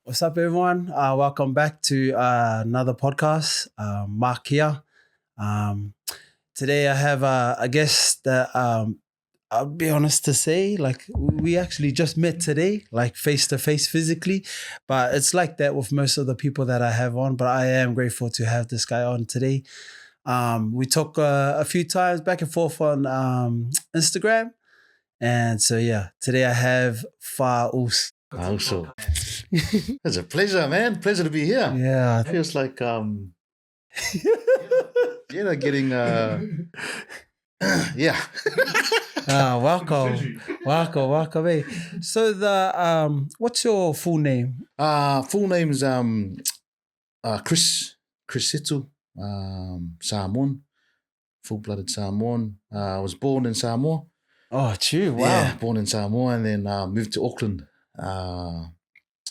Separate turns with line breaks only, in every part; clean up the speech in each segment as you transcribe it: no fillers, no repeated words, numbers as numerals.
What's up, everyone? Welcome back to another podcast. Mark here. Um, Today I have a guest that I'll be honest to say, like we actually just met today, like face to face physically, but it's like that with most of the people that I have on. But I am grateful to have this guy on today. We talk a few times back and forth on Instagram, and so yeah, today I have Faus.
Also, it's a pleasure, man. Pleasure to be here.
Yeah.
It feels like getting yeah.
Welcome. Hey. So what's your full name?
Full name's Chris Situ, Samoan, full-blooded Samoan. I was born in Samoa.
Oh, true. Wow.
Yeah, born in Samoa, and then moved to Auckland.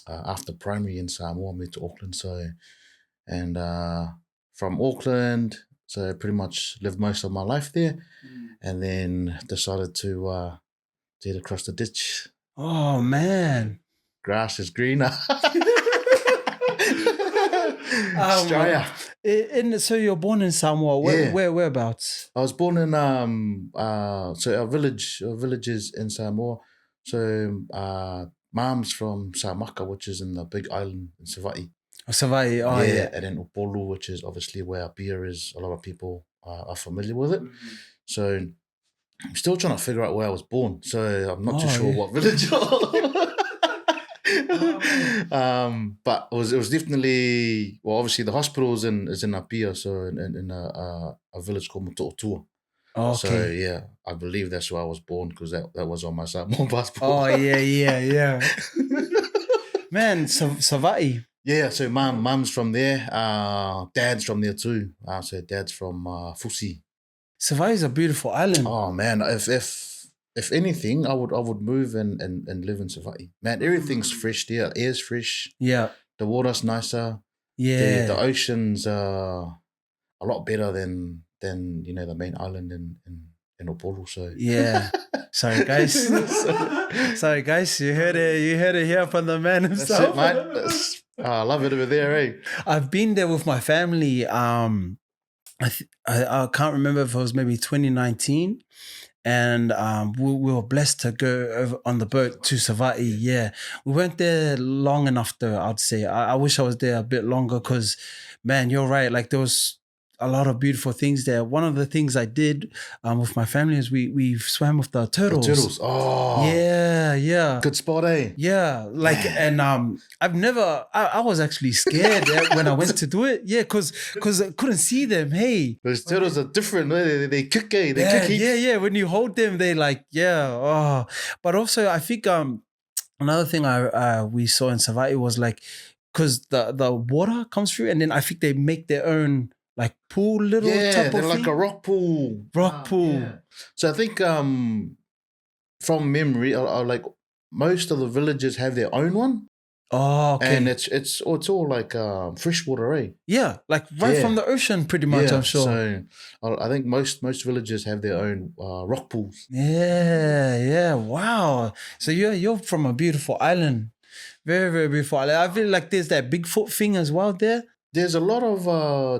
After primary in Samoa, moved to Auckland. So, and from Auckland, so pretty much lived most of my life there, and then decided to head across the ditch.
Oh man,
grass is greener. Australia.
So you're born in Samoa. Whereabouts?
I was born in so our village is in Samoa. So mom's from Saumaka, which is in the big island in Savaii.
Savaii, yeah.
And then Upolu, which is obviously where our beer is. A lot of people are familiar with it. Mm-hmm. So I'm still trying to figure out where I was born. So I'm not too sure what village. But it was definitely, well, obviously the hospital is in Apia, so in a village called Motootua.
Okay.
So yeah, I believe that's where I was born because that was on my Samoan passport.
Oh yeah. Man, Savaii.
Yeah, so mum's from there. Dad's from there too. So dad's from Fusi.
Savaii is a beautiful island.
Oh man, if anything, I would move and live in Savaii. Man, everything's fresh there. The air's fresh.
Yeah.
The water's nicer.
Yeah.
The ocean's a lot better than the main island in Upolu. So
yeah. Sorry guys. You heard it here from the man himself.
That's it, mate. I love it over there, eh?
I've been there with my family. I can't remember if it was maybe 2019. And we were blessed to go over on the boat to Savaii. Yeah, we weren't there long enough though, I'd say. I wish I was there a bit longer because, man, you're right. Like there was a lot of beautiful things there. One of the things I did with my family is we swam with the turtles.
The turtles. Oh.
Yeah.
Good spot, eh?
Yeah. Like, and I was actually scared when I went to do it. Yeah, because I couldn't see them. Hey.
Those turtles are different. They kick, eh?
They kick. Yeah. When you hold them, they like, yeah. Oh. But also, I think another thing we saw in Savaii was like, because the water comes through and then I think they make their own like pool little type of thing.
Like a rock pool.
Yeah.
So I think from memory, like most of the villages have their own one.
Oh, okay.
And it's all like freshwater, eh?
Yeah, like from the ocean, pretty much. I'm sure.
So I think most villages have their own rock pools.
Yeah. Wow. So you're from a beautiful island, very very beautiful island. I feel like there's that Bigfoot thing as well there.
There's a lot of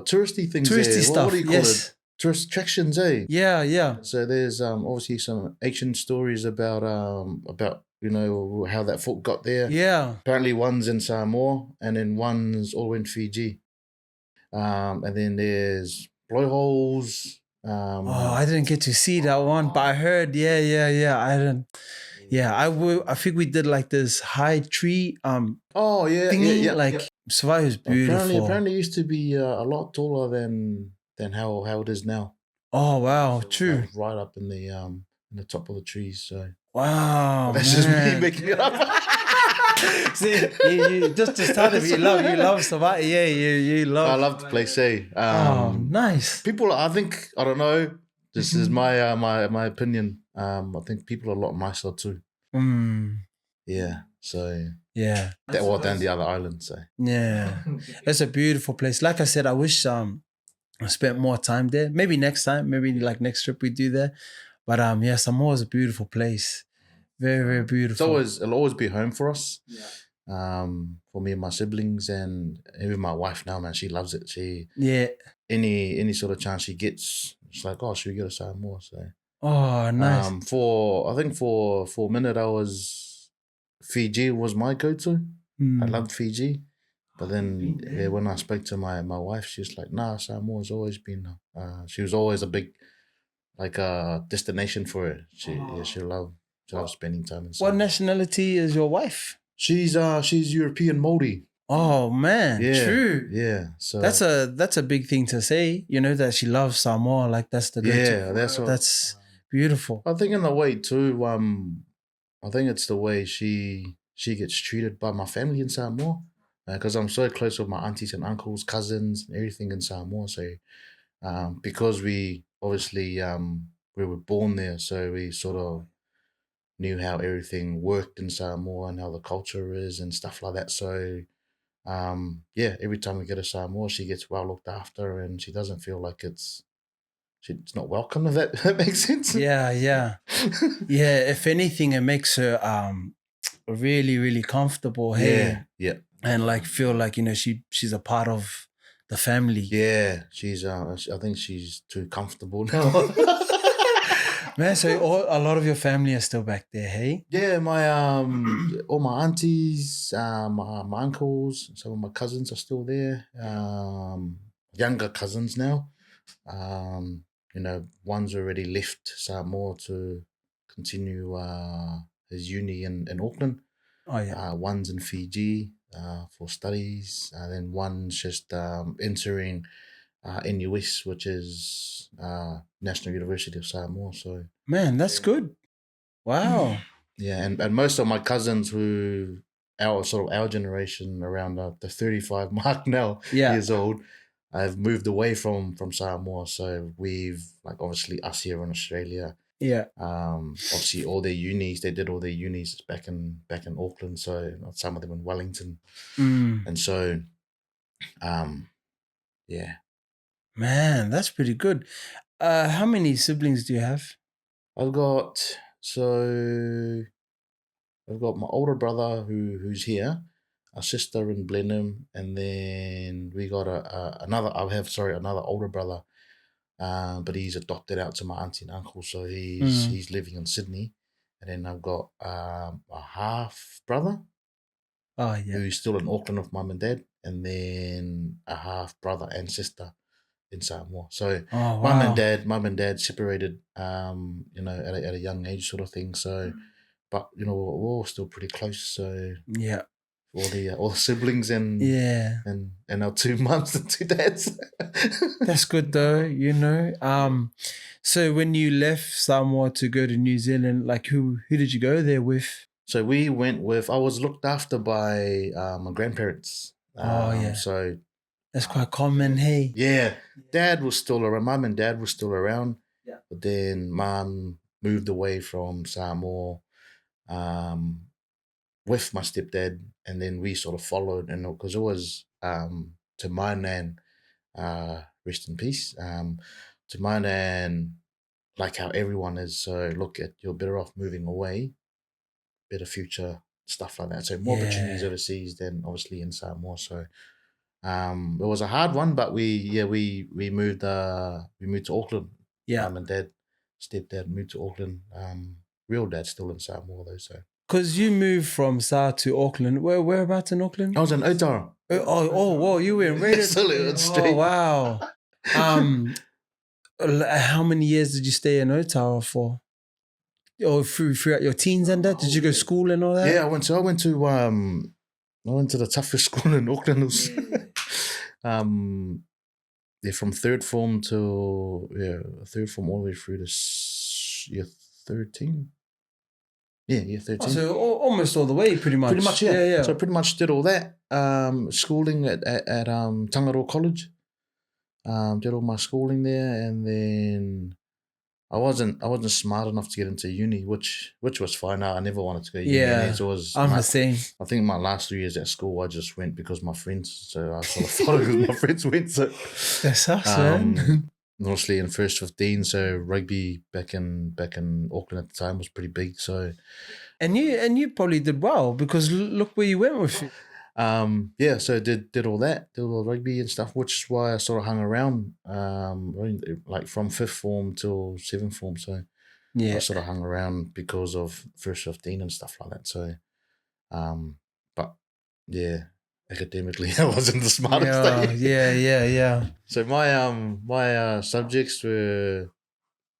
touristy things.
Touristy stuff.
What do you call it? Tourist attractions, eh?
Yeah.
So there's obviously some ancient stories about how that foot got there.
Yeah.
Apparently one's in Samoa and then one's all in Fiji. And then there's blowholes.
I didn't get to see that one, but I heard. Yeah. I didn't. Yeah, I think we did like this high tree thingy. Like Savaii is beautiful.
Apparently it used to be a lot taller than how it is now.
Oh wow,
so
true.
Right up in the top of the trees. So
wow,
that's just me making it up.
See, you just started. You love Savaii. Yeah, you love.
I love the place.
Nice.
People, I think, I don't know. This is my my opinion. I think people are a lot nicer too. Yeah. So
yeah,
than the other islands. So
yeah, it's a beautiful place. Like I said, I wish I spent more time there. Maybe next time. Maybe like next trip we do there. But Samoa is a beautiful place. Very very beautiful.
It'll always be home for us. Yeah. for me and my siblings, and even my wife now, man, she loves it. She
Yeah.
any sort of chance she gets, it's like, oh, should we go to Samoa? So
Oh, nice.
for I think for a minute I was Fiji was my go-to. I loved Fiji. But then when I spoke to my wife, she was like, nah, Samoa's always been she was always a big destination for her. She loves spending time in Samoa.
What nationality is your wife?
She's European Māori.
Oh man,
Yeah.
true.
Yeah. So
That's a big thing to say, that she loves Samoa, like that's the go-to.
yeah,
That's beautiful.
I think in the way too, I think it's the way she gets treated by my family in Samoa. Because I'm so close with my aunties and uncles, cousins, and everything in Samoa. So because we obviously we were born there, so we sort of knew how everything worked in Samoa and how the culture is and stuff like that. So yeah, every time we go to Samoa, she gets well looked after, and she doesn't feel like it's not welcome. If that makes sense.
Yeah. If anything, it makes her really, really comfortable. Hey,
Yeah.
and like feel like she's a part of the family.
Yeah, she's. I think she's too comfortable now.
Man, so a lot of your family are still back there, hey?
Yeah, my all my aunties, my uncles, some of my cousins are still there. Younger cousins now. One's already left Samoa to continue his uni in Auckland.
Oh yeah.
One's in Fiji for studies, and then one's just entering NUS, which is National University of Samoa. So
man, that's good. Wow.
Yeah, and most of my cousins who our generation around the 35 mark now years old, I've moved away from Samoa. So we've obviously us here in Australia.
Yeah.
Obviously all their unis, they did all their unis back in Auckland. So some of them in Wellington, and so yeah.
Man, that's pretty good. How many siblings do you have?
I've got my older brother who's here, a sister in Blenheim, and then we got another. I have another older brother, but he's adopted out to my auntie and uncle, so he's living in Sydney, and then I've got a half brother.
Oh yeah.
Who's still in Auckland with mum and dad, and then a half brother and sister in Samoa. So mum and dad separated, at a young age, sort of thing. So. But we're all still pretty close. So
yeah,
all the siblings and our 2 mums and 2 dads.
That's good though. So when you left Samoa to go to New Zealand, like who did you go there with?
So we went with. I was looked after by my grandparents. So
that's quite common, hey.
Yeah, Dad was still around. Mum and Dad were still around.
Yeah.
But then Mum moved away from Samoa. With my stepdad, and then we sort of followed, and because it was to my nan, rest in peace, to my nan, like how everyone is. So look, you're better off moving away, better future, stuff like that. So more opportunities overseas than obviously in Samoa. So it was a hard one, but we moved to Auckland.
Yeah,
Mum and Dad, stepdad moved to Auckland. Real dad still in Samoa though. So.
Because you moved from Sa to Auckland. Whereabouts in Auckland?
I was in Otara.
Whoa! You were in Raiders. Oh wow! How many years did you stay in Otara for? Or throughout your teens and that? Did you go to school and all that?
Yeah, I went to the toughest school in Auckland. It was, from third form all the way through to year 13. Yeah, year 13.
So almost all the way, pretty much.
Pretty much, yeah. So I pretty much did all that. Schooling at Tangaroa College. Did all my schooling there, and then I wasn't smart enough to get into uni, which was fine. I never wanted to go uni.
Yeah, I'm the same.
I think my last 3 years at school, I just went because my friends. So I sort of followed because my friends went. So
that sucks, man.
Mostly in first 15, so rugby back in Auckland at the time was pretty big. So
And you probably did well because look where you went with it.
Yeah, so did all that, did all the rugby and stuff, which is why I sort of hung around, like from 5th form till 7th form. So
Yeah.
I sort of hung around because of first 15 and stuff like that. So, but yeah, academically I wasn't the smartest.
Yeah.
So my subjects were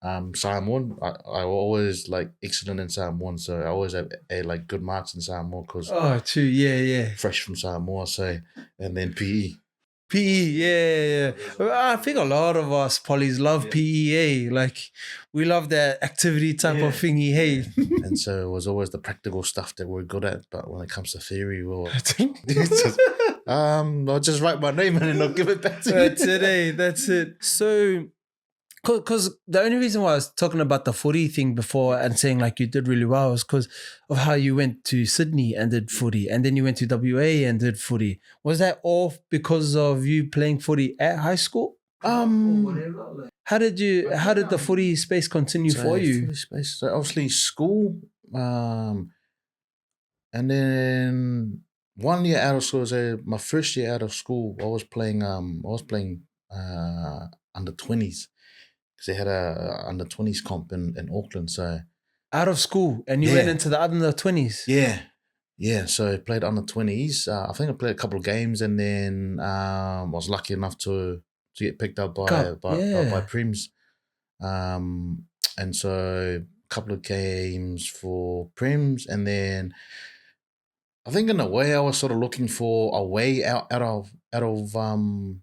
Samoan. I always like excellent in Samoan, so I always had like good marks in Samoan because
Oh, true. Yeah.
fresh from Samoa. So, and then PE.
PE, yeah. Well, I think a lot of us polys love PEA. Like we love that activity type of thingy. Hey,
And so it was always the practical stuff that we're good at. But when it comes to theory, well, I'll just write my name and then I'll give it back to you.
That's it. So, because the only reason why I was talking about the footy thing before and saying like you did really well is because of how you went to Sydney and did footy, and then you went to WA and did footy. Was that all because of you playing footy at high school? How did the footy space continue for you?
Footy space. So obviously school, and then 1 year out of school. So my first year out of school, I was playing under 20s because they had a under 20s comp in Auckland. So
out of school, and you went into the under 20s.
Yeah. So I played under 20s. I think I played a couple of games, and then I was lucky enough to get picked up by Prims. And so a couple of games for Prims, and then I think in a way I was sort of looking for a way out of Auckland.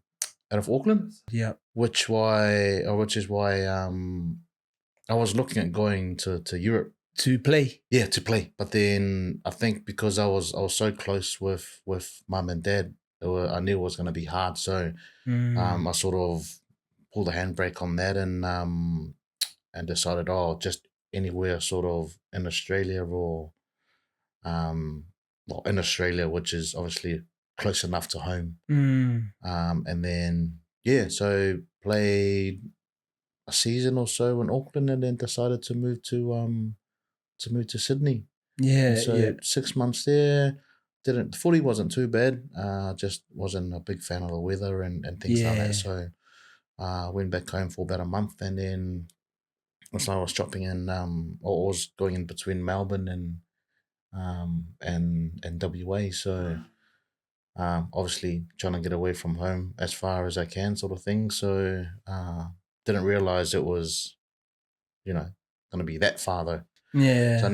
Yeah.
Which is why I was looking at going to Europe
to play.
Yeah, to play. But then I think because I was so close with mum and dad, I knew it was going to be hard. So I sort of pulled a handbrake on that and decided, just anywhere sort of in Australia or in Australia, which is obviously close enough to home. And then so played a season or so in Auckland, and then decided to move to Sydney.
Yeah.
So 6 months there. The footy wasn't too bad. Just wasn't a big fan of the weather and things like that. So went back home for about a month, and then I was shopping in or was going in between Melbourne and WA. So obviously trying to get away from home as far as I can, sort of thing. So didn't realize it was, going to be that far though.
Yeah.
So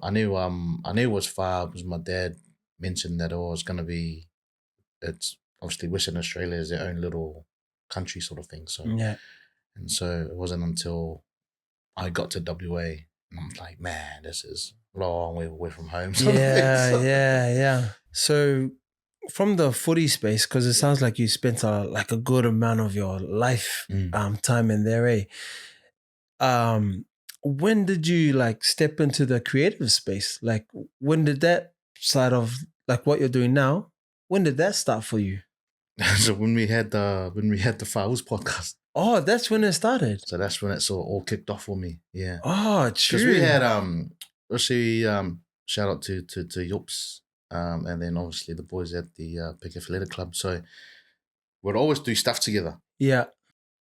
I knew it was far because my dad mentioned that it was going to be. It's obviously Western Australia is their own little country sort of thing. So and so it wasn't until I got to WA and I'm like, man, this is a long way away from home.
Yeah. So from the footy space, because it sounds like you spent a good amount of your life time in there, when did you step into the creative space? Like when did that side of what you're doing now, when did that start for you?
So when we had the Faust podcast.
Oh, that's when it started.
So that's when it sort of all kicked off for me. Yeah.
Oh, true.
Because we had obviously shout out to Yops, and then obviously the boys at the Pick Athletic Club. So we'd always do stuff together.
Yeah.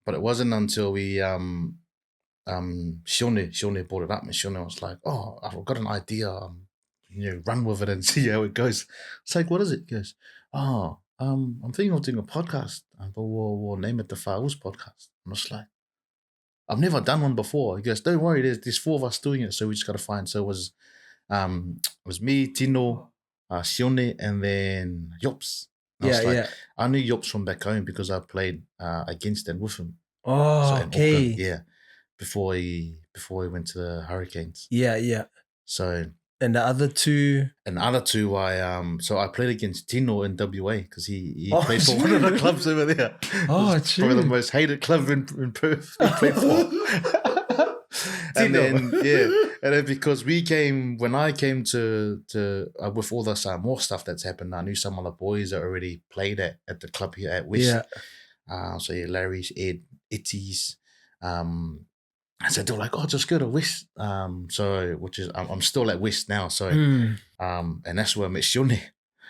But it wasn't until we Shone brought it up, and Shone was like, "Oh, I've got an idea. Run with it and see how it goes." It's like, "What is it?" He goes, "Oh, I'm thinking of doing a podcast, but we'll name it the Faust Podcast." I'm just like, "I've never done one before." He goes, "Don't worry, there's 4 of us doing it, so we just got to find." So it was me, Tino, Shone, and then Yops. I knew Yops from back home because I played against and with him.
Oh, okay.
Auckland, before he went to the Hurricanes.
Yeah.
So
and the other two,
I played against Tino in WA because he played for one of the clubs over there.
Oh, true.
Probably the most hated club in Perth. He played for. And then because when I came to with all the more stuff that's happened, I knew some of the boys that already played at the club here at West. Larry's, Ed, Itty's, And so they were like, oh, just go to West. So which is I'm still at West now. So and that's where I met Sione.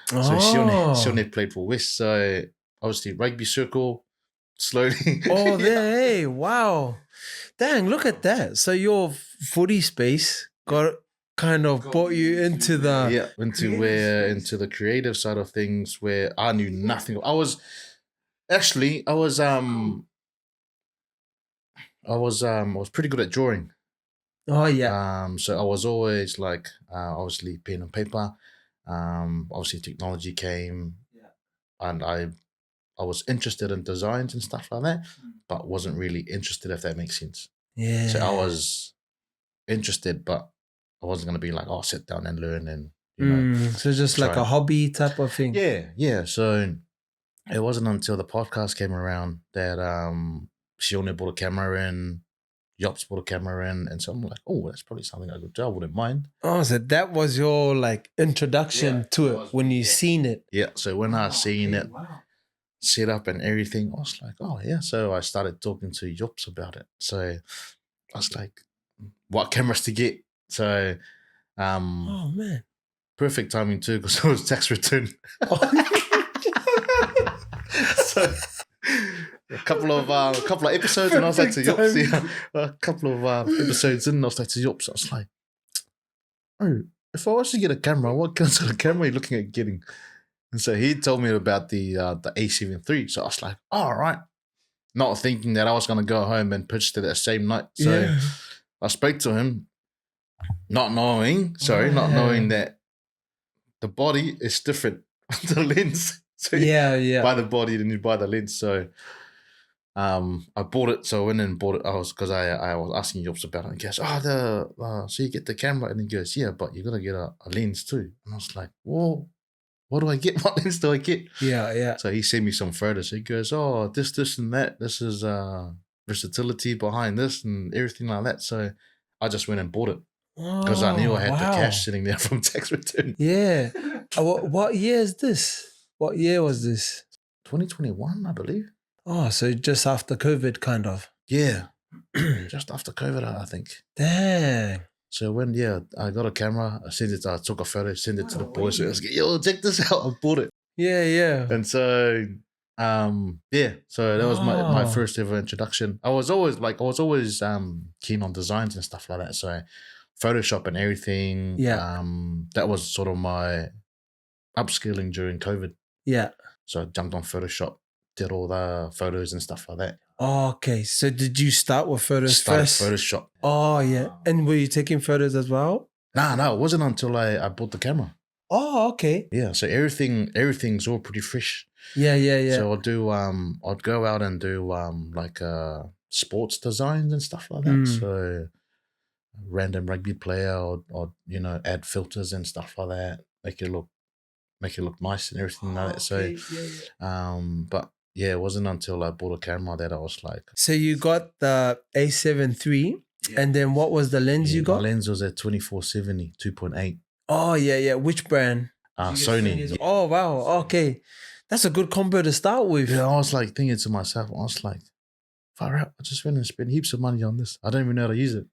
So Sione played for West. So obviously rugby circle, slowly.
Oh, there, hey, wow. Dang, look at that. So your footy space got kind of brought you into the
into the creative side of things where I knew nothing. I was pretty good at drawing.
Oh yeah.
So I was always like obviously pen and paper. Obviously technology came, and I was interested in designs and stuff like that, but wasn't really interested, if that makes sense.
Yeah.
So I was interested, but I wasn't going to be like, oh, sit down and learn and, you know.
So just like a hobby type of thing.
Yeah. So it wasn't until the podcast came around that Sione bought a camera in, Yops bought a camera in, and so I'm like, oh, that's probably something I could do. I wouldn't mind.
Oh, so that was your like introduction to it when you seen it.
Yeah. So when I seen it set up and everything, I was like, oh yeah. So I started talking to Yops about it. So I was like, what cameras to get? So
oh man,
perfect timing too, because it was tax return. So a couple of episodes, and I was like to Yops, a couple of episodes in, I was like to Yops, I was like, oh, if I was to get a camera, what kind of camera are you looking at getting? And so he told me about the A7 III. So I was like, all right. Not thinking that I was going to go home and pitch it that same night. So I spoke to him, not knowing that the body is different to the lens. So you buy the body, then you buy the lens. So I bought it. So I went and bought it. I was asking Yops about it. And he goes, so you get the camera? And he goes, yeah, but you got to get a lens too. And I was like, whoa. What do I get? What lens do I get?
Yeah.
So he sent me some photos. He goes, oh, this, and that. This is versatility behind this and everything like that. So I just went and bought it because I knew I had the cash sitting there from tax return.
Yeah. What year is this? What year was this?
2021, I believe.
Oh, so just after COVID, kind of.
Yeah. Just after COVID, I think.
Dang.
So when I got a camera, I took a photo, sent it to the boys. So I was like, yo, check this out. I bought it.
Yeah.
And so so that was my first ever introduction. I was always keen on designs and stuff like that. So Photoshop and everything.
Yeah.
That was sort of my upskilling during COVID.
Yeah.
So I jumped on Photoshop, did all the photos and stuff like that.
Oh, okay. So did you start with photos first?
Photoshop.
Oh, yeah. And were you taking photos as well?
No, it wasn't until I bought the camera.
Oh, okay.
Yeah, so everything's all pretty fresh.
Yeah.
So I'd go out and do sports designs and stuff like that. So random rugby player or add filters and stuff like that, make it look nice and everything like that. So but yeah, it wasn't until I bought a camera that I was like.
So you got the A7 III, and then what was the lens you got?
The lens was a 24-70 2.8.
Oh yeah. Which brand?
Sony.
Oh wow. Okay, that's a good combo to start with.
Yeah, I was like thinking to myself, I was like, far out, I just went and spent heaps of money on this. I don't even know how to use it.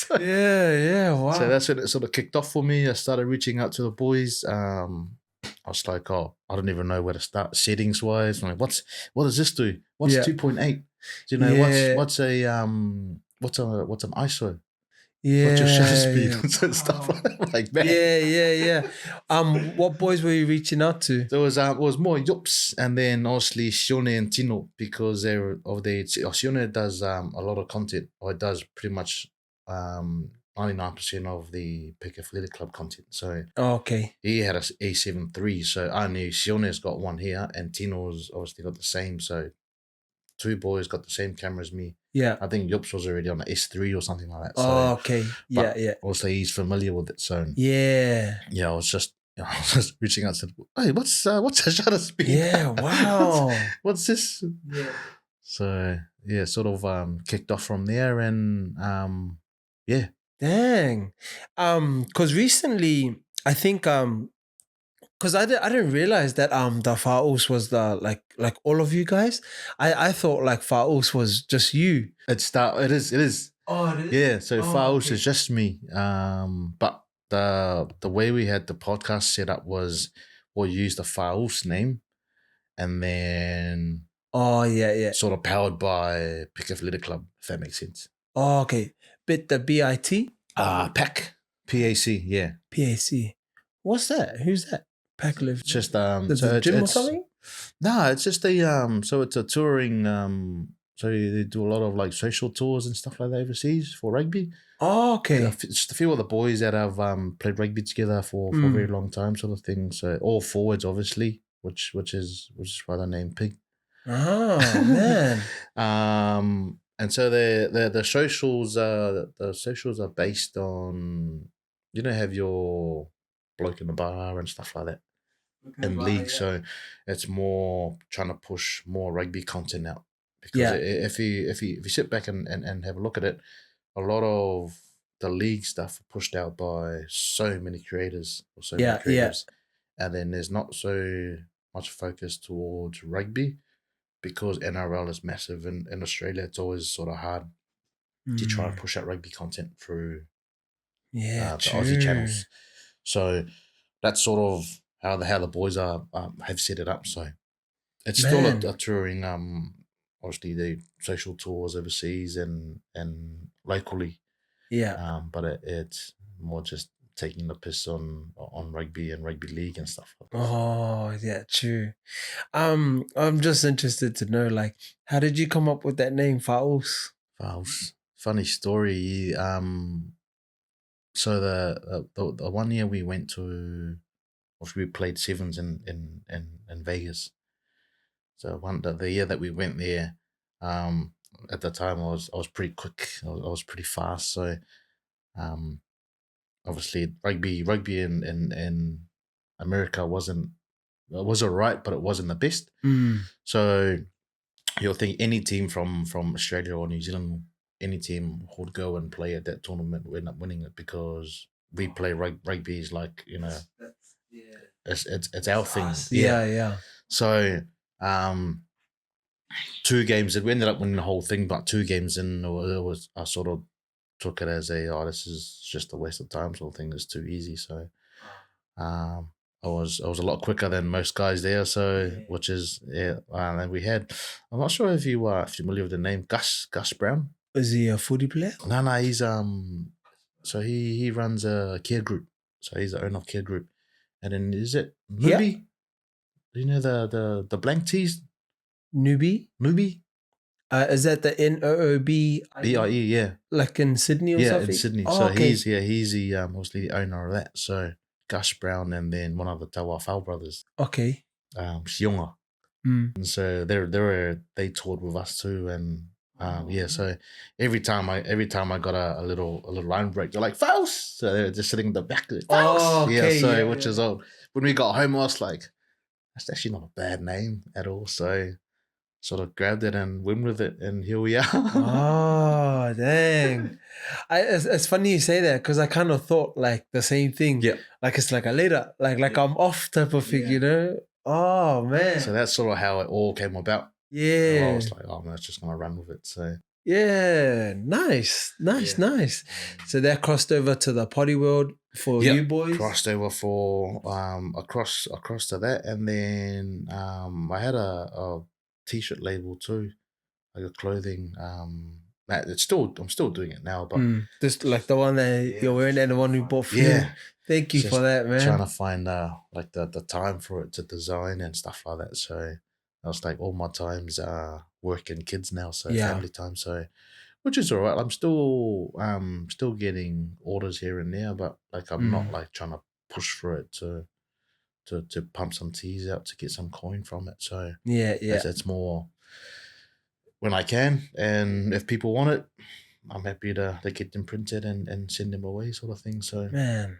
Wow.
So that's when it sort of kicked off for me. I started reaching out to the boys. I was like, oh, I don't even know where to start settings wise. I'm like, what does this do? What's 2.8? Do you know what's an ISO?
Yeah.
What's your shutter speed and stuff like that?
Yeah. What boys were you reaching out to?
There was it was more Yops and then obviously Sione and Tino, because Sione does a lot of content, or it does pretty much 99% of the Pick Athletic Club content. So
okay,
he had a A7 III, so I knew Sione's got one here and Tino's obviously got the same. So two boys got the same camera as me.
Yeah,
I think Yops was already on the S3 or something like that. So,
oh, okay, yeah.
Also, he's familiar with it, so
yeah.
I was just reaching out and said, "Hey, what's the shutter speed?
Yeah, wow.
What's this?"
Yeah.
So sort of kicked off from there, and
Dang. Because recently, I think because I didn't realize that the Faus was the like all of you guys. I thought like Faus was just you.
It is.
Oh, it is.
Yeah, so
Oh,
Faust
okay.
is just me. But the way we had the podcast set up was we'll use the Faust name, and then
Oh yeah.
sort of powered by Pick Litter Club, if that makes sense.
Oh, okay. Bit the BIT.
PAC. PAC, yeah.
PAC. What's that? Who's that? Pack lift.
It's just
The gym or something?
No, it's just a so it's a touring so they do a lot of like social tours and stuff like that overseas for rugby.
Oh, okay.
Just a few of the boys that have played rugby together for a very long time, sort of thing. So all forwards, obviously, which is why the name Pig.
Oh man.
And so the socials are based on, you know, have your bloke in the bar and stuff like that in league. Yeah. So it's more trying to push more rugby content out, because if you sit back and have a look at it, a lot of the league stuff are pushed out by so many creators or so many creators, and then there's not so much focus towards rugby, because NRL is massive in Australia. It's always sort of hard to try to push out rugby content through the Aussie channels. So that's sort of how the boys have set it up. So it's still a touring. Obviously, the social tours overseas and locally. Yeah. But it's more just taking the piss on rugby and rugby league and stuff like that.
Oh yeah, true. I'm just interested to know, like, how did you come up with that name, Faus?
Faus. Funny story. So the 1 year we went to, we played sevens in Vegas. So the year that we went there, at the time I was pretty quick. I was pretty fast. So, obviously rugby in America was alright, but it wasn't the best. So you'll think any team from Australia or New Zealand, any team would go and play at that tournament, we end up winning it, because we play rugby is like, you know, it's our thing.
Yeah.
So 2 games, we ended up winning the whole thing, but 2 games in, I sort of took it as this is just a waste of time sort of thing. It's too easy. So I was a lot quicker than most guys there. So which is and we had, I'm not sure if you are familiar with the name Gus Brown.
Is he a footy player?
No, he's so he runs a care group. So he's the owner of care group. And then is it Nubi? Yeah. Do you know the blank tees?
Nubi? Is that the NOOB?
BIE, yeah.
Like in Sydney or something?
Yeah, in Sydney. Oh, so okay. He's the mostly the owner of that. So Gus Brown, and then one of the Tawafal brothers.
Okay.
Sionga. And so they toured with us too, and so every time I got a little line break, they're like, Faust! So they're just sitting in the back. Faust! Oh, okay. Yeah, so which is old. When we got home, I was like, that's actually not a bad name at all. So sort of grabbed it and went with it, and here we are.
Oh, dang. It's funny you say that, because I kind of thought like the same thing.
Yeah.
Like it's like a later, like I'm off type of thing, you know? Oh, man.
So that's sort of how it all came about.
Yeah.
I was like, oh, man, it's just going to run with it. So
yeah, nice. So that crossed over to the potty world for you boys?
Crossed over for across to that, and then I had a t-shirt label too, like a clothing. I'm still doing it now, but
just like the one that you're wearing and the one we bought for you.
Yeah,
thank you for that, man.
Trying to find like the time for it to design and stuff like that. So I was like, all my times are work and kids now, so family time. So which is all right. I'm still getting orders here and there, but like I'm not like trying to push for it to pump some teas out to get some coin from it. So
yeah,
it's more when I can, and if people want it, I'm happy to get them printed and send them away, sort of thing. So
man,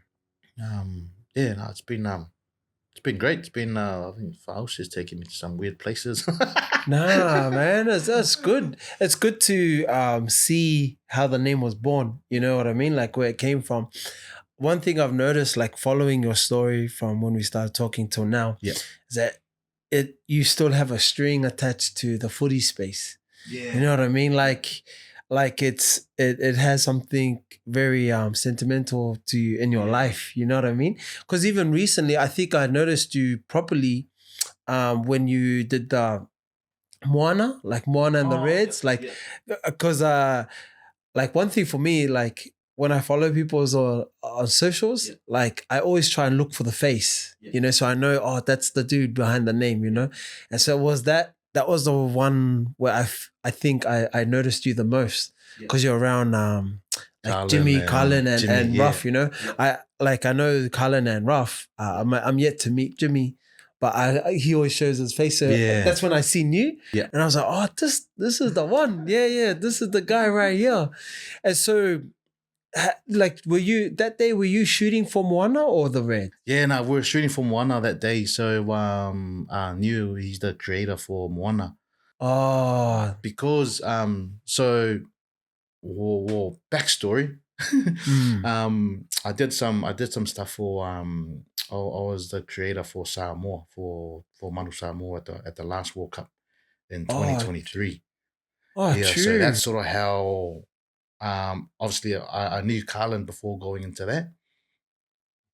it's been great. It's been I think Faust is taking me to some weird places.
Nah, man, that's good. It's good to see how the name was born. You know what I mean? Like where it came from. one thing I've noticed, like following your story from when we started talking till now,
Yeah.
is that you still have a string attached to the footy space.
Yeah.
You know what I mean? Like it has something very sentimental to you in your life. You know what I mean? Because even recently, I think I noticed you properly when you did the Moana, like Moana and the Reds, like because like one thing for me, like when I follow people on socials, like I always try and look for the face, you know, so I know, oh, that's the dude behind the name, you know. And so that was the one where I think I noticed you the most because you're around like Jimmy, Cullen, and Ruff, you know. I know Cullen and Ruff. I'm yet to meet Jimmy, but he always shows his face. So that's when I seen you.
Yeah.
And I was like, oh, this is the one. Yeah. This is the guy right here. And so, like, were you shooting for Moana or the Red?
Yeah, no, we were shooting for Moana that day. So knew he's the creator for Moana.
Oh.
Because so backstory. I did some stuff for I was the creator for Samoa for Manu Samoa at the last World Cup in 2023.
True.
So that's sort of how obviously I knew Carlin before going into that.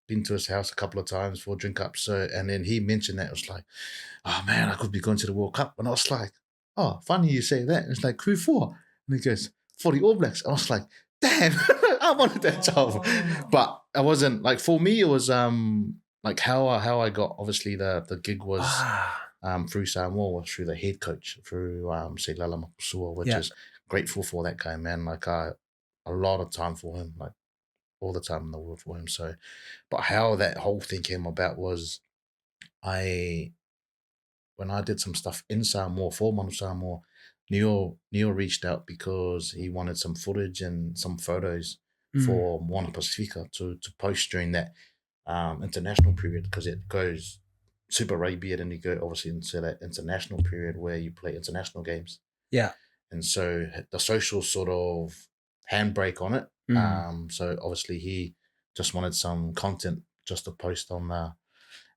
Been to his house a couple of times for drink up. So and then he mentioned that. It was like, oh man, I could be going to the World Cup. And I was like, oh, funny you say that. And it's like, who for? And he goes, for the All Blacks. And I was like, damn, I wanted that job. But I wasn't like, for me, it was like how I got obviously the gig was through Samoa, was through the head coach, through Seilala Mapusua, which is grateful for that guy, man. Like a lot of time for him, like all the time in the world for him. So, but how that whole thing came about was when I did some stuff in Samoa for Manu Samoa, Neil reached out because he wanted some footage and some photos for Moana Pacifica to post during that international period, because it goes Super Rugby and then you go obviously into that international period where you play international games.
Yeah.
And so the social sort of handbrake on it. So obviously he just wanted some content just to post on there.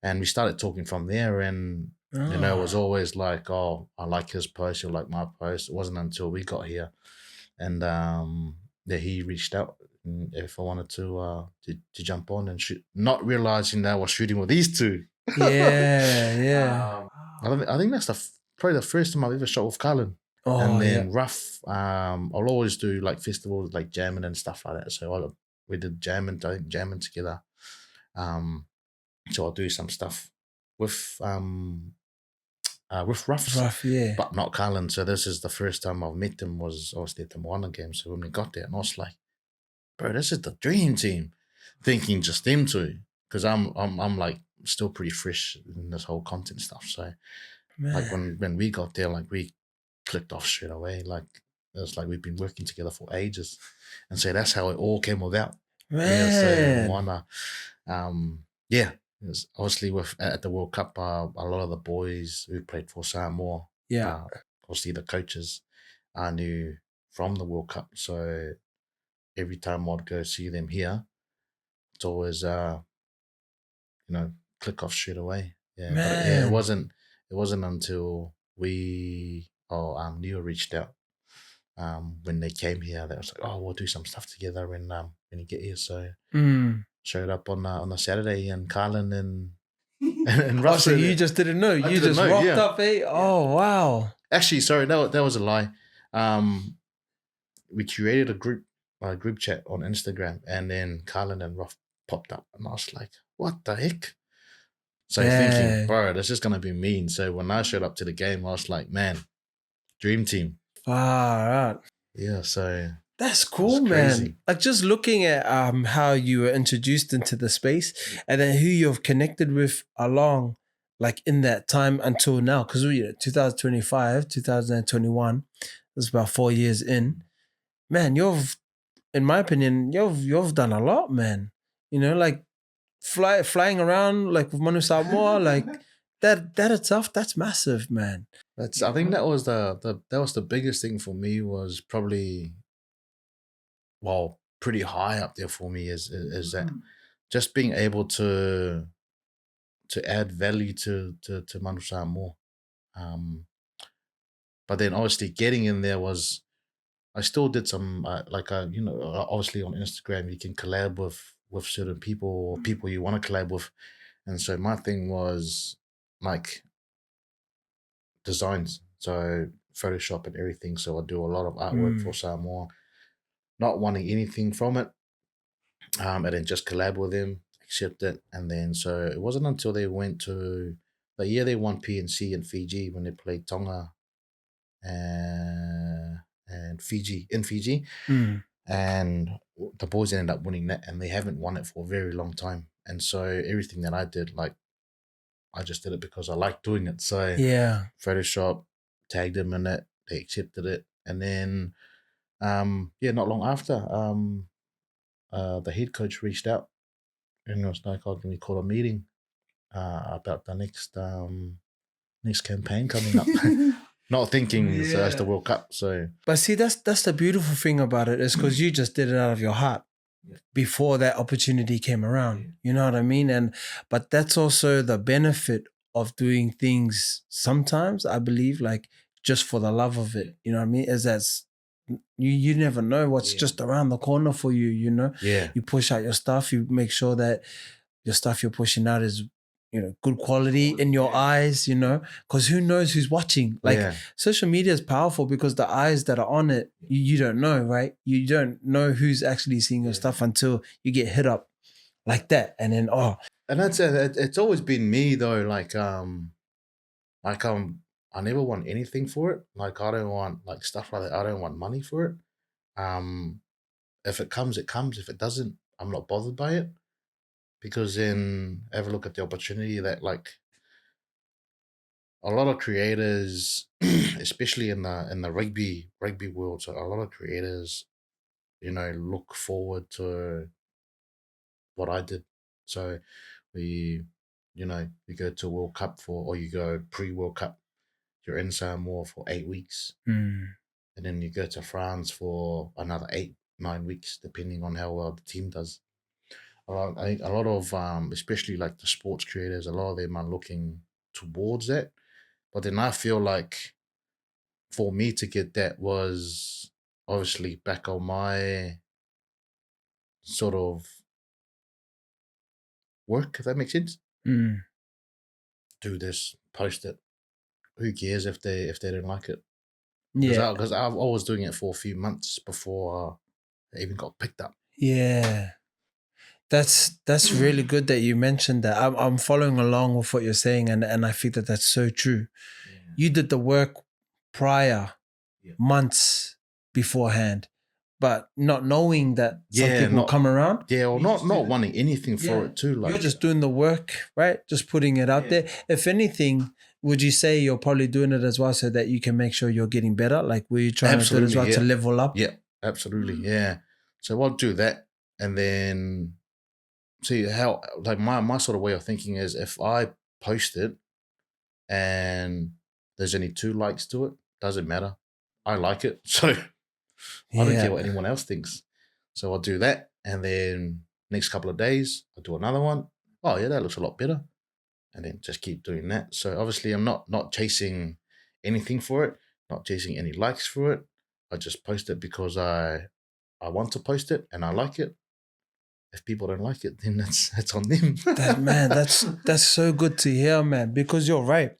And we started talking from there, and you know, it was always like, oh, I like his post, you like my post. It wasn't until we got here and that he reached out if I wanted to jump on and shoot, not realizing that I was shooting with these two.
Yeah.
I think that's probably the first time I've ever shot with Carlin. And then Ruff, I'll always do like festivals like jamming and stuff like that. So we did jamming together. So I'll do some stuff with Ruff, but not Carlin. So this is the first time I've met him, was obviously at the Moana game. So when we got there, and I was like, bro, this is the dream team. Thinking just them two, because I'm like still pretty fresh in this whole content stuff. So like when we got there, like we clicked off straight away. Like it was like we've been working together for ages, and so that's how it all came about.
Man,
Moana, it was obviously at the World Cup, a lot of the boys who played for Samoa, obviously the coaches I knew from the World Cup. So every time I'd go see them here, it's always click off straight away. Yeah, but it wasn't until Neil reached out when they came here that was like, oh, we'll do some stuff together when you get here. So showed up on a Saturday, and Carlin and Russ.
So you just didn't know? You just rocked up, eh? Oh wow!
Actually, sorry, that was a lie. We created a group chat on Instagram, and then Carlin and Ruff popped up, and I was like, what the heck? So thinking, bro, this is gonna be mean. So when I showed up to the game, I was like, man, dream team.
Far out.
Yeah, so
that's cool, man. Like just looking at how you were introduced into the space, and then who you've connected with along, like in that time until now, because 2025, 2021, that's about 4 years in. Man, in my opinion, you've done a lot, man. You know, like flying around like with Manu Samoa, like that itself, that's massive, man.
I think that was the biggest thing for me, was probably, well, pretty high up there for me is that just being able to add value to Manu Samoa. But then obviously getting in there was, I still did some obviously on Instagram you can collab with certain people or people you want to collab with, and so my thing was like designs, so Photoshop and everything. So I do a lot of artwork for Samoa, not wanting anything from it, and then just collab with them, accept it, and then so it wasn't until they went to the year they won PNC in Fiji when they played Tonga and Fiji in Fiji, and the boys ended up winning that, and they haven't won it for a very long time. And so everything that I did, like I just did it because I liked doing it. So
Yeah.
Photoshop, tagged them in it, they accepted it, and then not long after, the head coach reached out and was like, "Oh, can we call a meeting about the next campaign coming up?" Not thinking so as the World Cup. So,
but see, that's the beautiful thing about it, is because you just did it out of your heart before that opportunity came around. You know what I mean? But that's also the benefit of doing things sometimes, I believe, like just for the love of it. You know what I mean? Is that's you never know what's just around the corner for you. You know, you push out your stuff. You make sure that your stuff you're pushing out is, you know, good quality in your eyes, you know, because who knows who's watching. Like social media is powerful because the eyes that are on it, you don't know, right? You don't know who's actually seeing your stuff until you get hit up like that. And then,
and that's it's always been me though. I never want anything for it. Like I don't want like stuff like that. I don't want money for it. If it comes, it comes. If it doesn't, I'm not bothered by it. Because then have a look at the opportunity that like a lot of creators, especially in the rugby world, so a lot of creators, you know, look forward to what I did. So you go to World Cup or you go pre-World Cup, you're in Samoa for 8 weeks, and then you go to France for another 8-9 weeks, depending on how well the team does. I think a lot of, especially like the sports creators, a lot of them are looking towards that. But then I feel like for me to get that was obviously back on my sort of work, if that makes sense. Do this, post it. Who cares if they don't like it? Because I was doing it for a few months before I even got picked up.
Yeah. That's really good that you mentioned that. I'm following along with what you're saying, and I think that that's so true. You did the work prior, months beforehand, but not knowing that something will come around.
Yeah, or not wanting anything for it too. Like
you're just doing the work, right? Just putting it out there. If anything, would you say you're probably doing it as well so that you can make sure you're getting better? Like, were you trying to do it as well to level up?
Yeah, absolutely. Yeah. So I'll do that, and then see how, like, my sort of way of thinking is, if I post it and there's only 2 likes to it, doesn't matter. I like it, so I don't care what anyone else thinks. So I'll do that, and then next couple of days I'll do another one. Oh yeah, that looks a lot better, and then just keep doing that. So obviously I'm not chasing anything for it, not chasing any likes for it. I just post it because I want to post it and I like it. If people don't like it, then that's on them.
That's so good to hear, man, because you're right.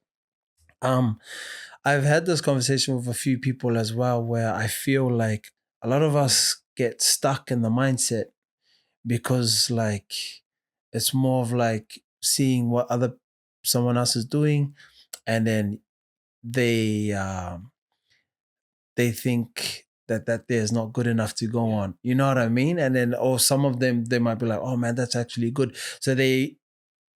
I've had this conversation with a few people as well, where I feel like a lot of us get stuck in the mindset because, like, it's more of like seeing what someone else is doing, and then they think that there's not good enough to go on. You know what I mean? And then, or some of them, they might be like, oh man, that's actually good. So they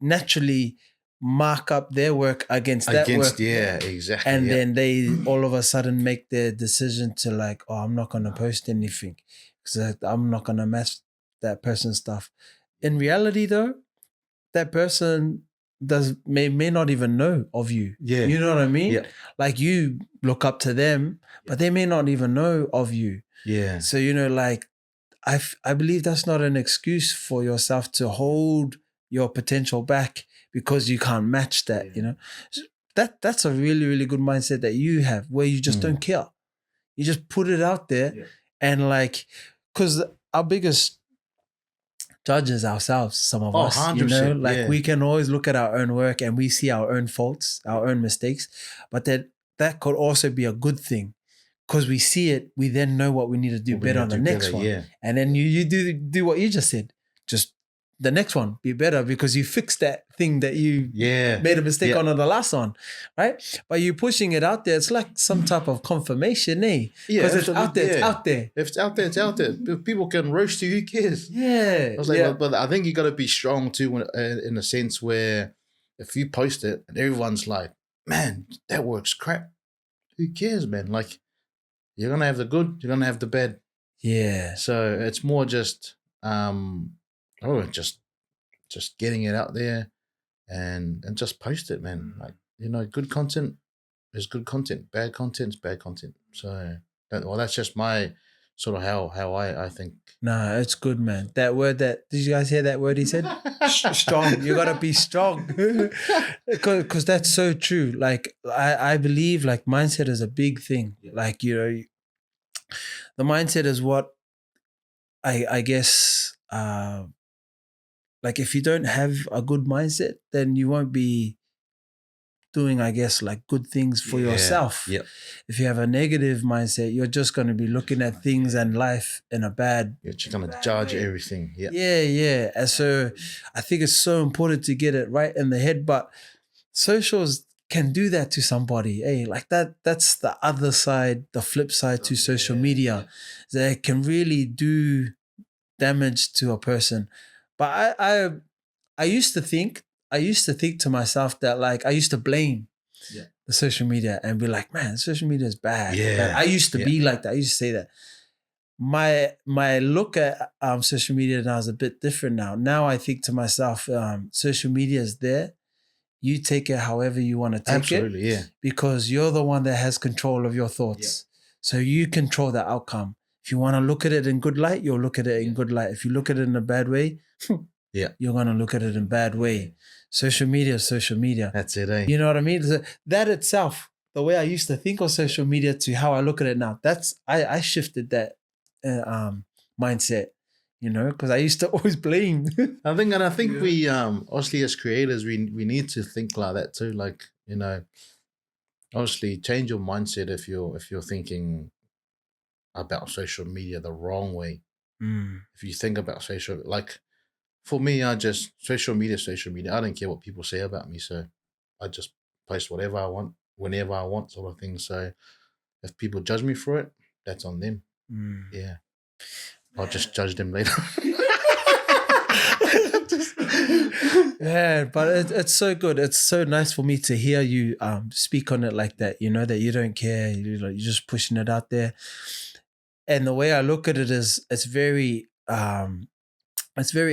naturally mark up their work against that work.
Yeah, exactly.
And then they all of a sudden make their decision to like, oh, I'm not going to post anything because I'm not going to match that person's stuff. In reality though, that person may not even know of you.
Yeah.
You know what I mean?
Yeah.
Like, you look up to them, but they may not even know of you.
Yeah.
So, you know, like, I believe that's not an excuse for yourself to hold your potential back because you can't match that, you know. That's a really, really good mindset that you have, where you just don't care. You just put it out there. And like, because our biggest judges ourselves, some of us,
100%,
like we can always look at our own work and we see our own faults, our own mistakes, but that could also be a good thing. Because we see it, we then know what we need to do better on the next one. And then you do what you just said. Just the next one, be better, because you fixed that thing that you made a mistake on the last one, right? But you pushing it out there, it's like some type of confirmation, eh? Because it's out there, it's out there.
If it's out there, it's out there. If people can roast you, who cares?
Yeah.
I was like, but I think you got to be strong too, in a sense where if you post it and everyone's like, man, that works crap. Who cares, man? Like, you're gonna have the good, you're gonna have the bad.
Yeah.
So it's more just just getting it out there and just post it, man. Like, you know, good content is good content. Bad content is bad content. So that's just my sort of how I think.
No, it's good, man. That word did you guys hear that word he said? Strong. You gotta be strong. Because that's so true. Like I believe like mindset is a big thing. Like, you know, the mindset is what I guess like if you don't have a good mindset, then you won't be doing, I guess, like good things for yourself.
Yeah.
If you have a negative mindset, you're just going to be looking at things and life in a bad.
You're just going to judge everything. Yeah.
Yeah. And so I think it's so important to get it right in the head. But socials can do that to somebody. Hey, like that's the other side, the flip side to social media. They can really do damage to a person. But I used to think to myself that like I used to blame the social media and be like, man, social media is bad.
Yeah.
Like, I used to be like that. I used to say that. My look at social media now is a bit different now. Now I think to myself, social media is there. You take it however you want to take
Absolutely,
it. Because you're the one that has control of your thoughts. So you control the outcome. If you want to look at it in good light, you'll look at it in good light. If you look at it in a bad way, you're going to look at it in a bad way. Social media is social media.
That's it, eh?
You know what I mean? That itself, the way I used to think of social media to how I look at it now, I shifted that mindset, you know, because I used to always blame.
I think we obviously as creators we need to think like that too. Like, you know, obviously change your mindset if you're thinking about social media the wrong way. If you think about social, like for me, social media. I don't care what people say about me, so I just post whatever I want, whenever I want, sort of thing. So if people judge me for it, that's on them. Yeah, I'll just judge them later.
Yeah, but it's so good. It's so nice for me to hear you speak on it like that. You know, that you don't care. You're just pushing it out there. And the way I look at it is, it's very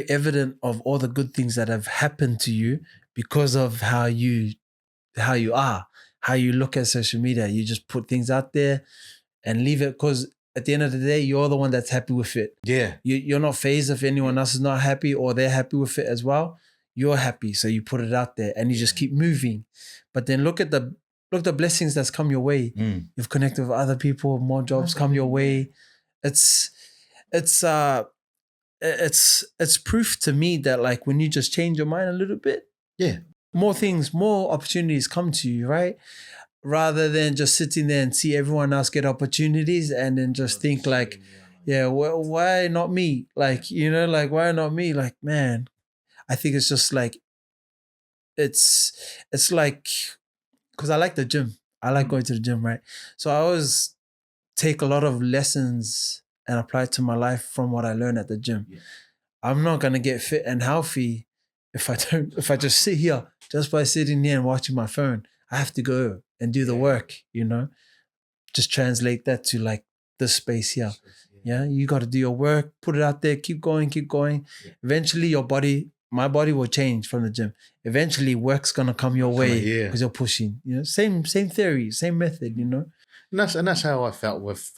evident of all the good things that have happened to you because of how you are, how you look at social media. You just put things out there and leave it, because at the end of the day, you're the one that's happy with it.
Yeah.
You're not fazed if anyone else is not happy or they're happy with it as well. You're happy, so you put it out there and you just keep moving. But then look at the blessings that's come your way. You've connected with other people, more jobs come your way. It's proof to me that like when you just change your mind a little bit, more opportunities come to you, right? Rather than just sitting there and see everyone else get opportunities and then just think like, well, why not me? Like, you know, like why not me? Like, man, I think it's just like, it's like, because I like the gym. I like going to the gym, right? So I always take a lot of lessons and apply it to my life from what I learned at the gym. I'm not gonna get fit and healthy if I just sit here, just by sitting here and watching my phone. I have to go and do the work, you know? Just translate that to like this space here. Yeah, you got to do your work, put it out there, keep going. Eventually my body will change from the gym. Eventually work's gonna come your way because you're pushing. You know, same theory, same method, you know?
And that's how I felt with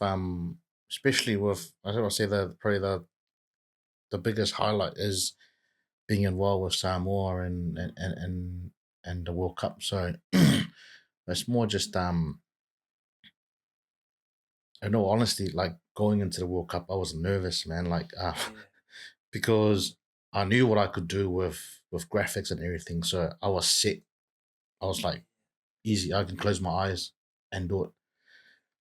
especially with, I don't want to say probably the the biggest highlight is being involved with Samoa and the World Cup. So it's more just in all honesty, like going into the World Cup, I was nervous, man. Like because I knew what I could do with graphics and everything. So I was set. I was like, easy. I can close my eyes and do it.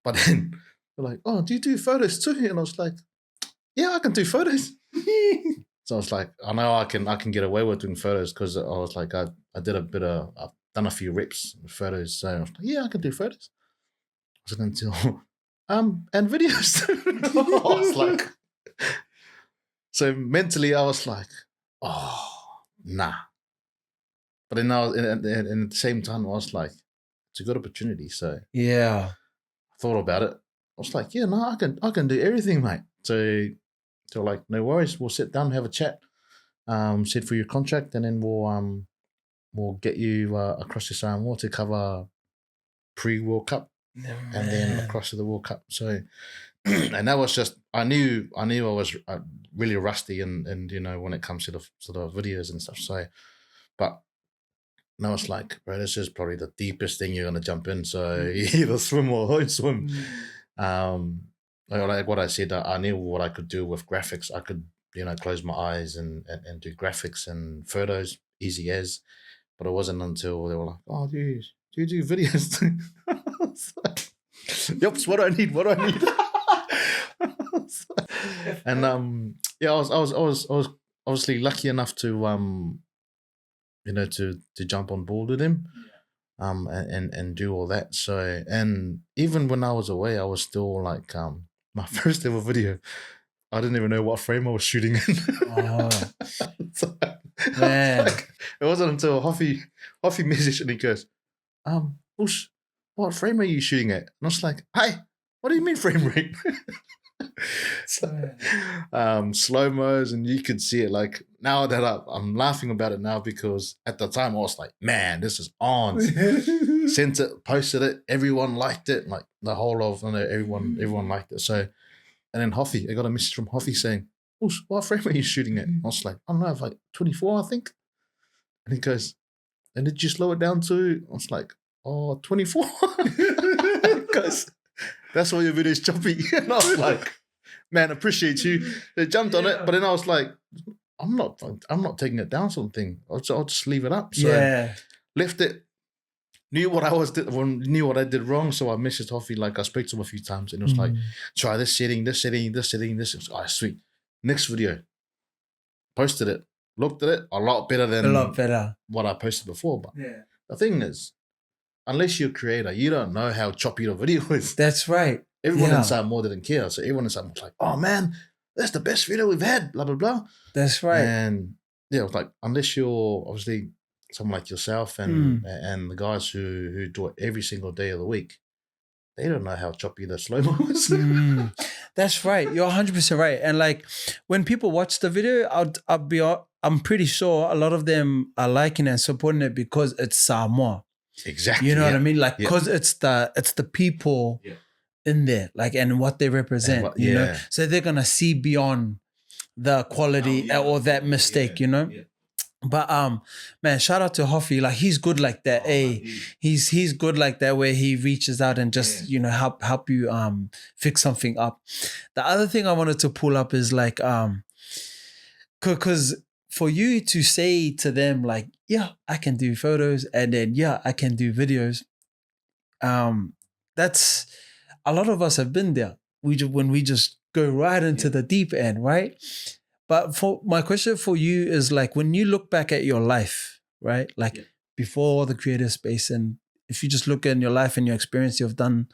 But then they're like, "Oh, do you do photos too?" And I was like, "Yeah, I can do photos." So I was like, "I know I can get away with doing photos," because I was like, I've done a few reps with photos. So I was like, "Yeah, I can do photos." So until and videos. I was like, so mentally I was like, "Oh, nah." But then and at the same time I was like, it's a good opportunity. So
Yeah.
I thought about it. I was like, yeah, no, I can do everything, mate. So like, no worries, we'll sit down and have a chat. Sit for your contract, and then we'll get you across the Samoa to cover pre-World Cup and then across to the World Cup. So, and that was just I knew I was really rusty and when it comes to the sort of videos and stuff. So, but now it's like, bro, this is probably the deepest thing you're gonna jump in. So you either swim or don't swim. Like what I said, I knew what I could do with graphics. I could, close my eyes and do graphics and photos, easy as. But it wasn't until they were like, "Oh, do you do videos?" Yep, what do I need? What do I need? And yeah, I was obviously lucky enough to to jump on board with him, and do all that. So, and even when I was away, I was still like, my first ever video, I didn't even know what frame I was shooting in.
Oh,
So,
man.
like, it wasn't until Hoffy messaged and he goes, Bush, what frame are you shooting at? And I was like, hey, what do you mean frame rate? So, slow-mos, and you could see it. Like, now that I'm laughing about it now, because at the time I was like, man, this is on. Sent it, posted it, everyone liked it, like the whole of everyone liked it. So, and then Hoffy, I got a message from Hoffy saying, what frame are you shooting at? I was like, I don't know, like 24, I think. And he goes, and did you slow it down to? I was like, 24. Because that's why your video is choppy. And I was like, man, appreciate you. They jumped on it, but then I was like, I'm not taking it down something. I'll just leave it up. So left it. Knew what I did wrong, so I messaged Hoffy. Like, I spoke to him a few times, and it was like, try this setting, this setting, this setting, this. It was, sweet. Next video, posted it, looked at it, a lot better what I posted before. But the thing is, unless you're a creator, you don't know how choppy the video is.
That's right.
Everyone in Samoa didn't care, so everyone in Samoa was like, "Oh man, that's the best video we've had." Blah blah blah.
That's right.
And yeah, it was like, unless you're obviously someone like yourself and the guys who do it every single day of the week, they don't know how choppy the slow-mo is.
That's right. You're 100% right. And like, when people watch the video, I'm pretty sure a lot of them are liking and supporting it because it's Samoa.
Exactly.
You know what I mean? Like, because it's the people in there, like, and what they represent, you know? So they're going to see beyond the quality or that mistake, you know? Yeah. But man, shout out to Hoffy. Like, he's good like that. He's good like that, where he reaches out and just help you fix something up. The other thing I wanted to pull up is like because for you to say to them like, yeah, I can do photos, and then I can do videos. That's a lot of us have been there. When we just go right into the deep end, right? But for my question for you is like, when you look back at your life, right? Like before the creative space, and if you just look at your life and your experience you've done,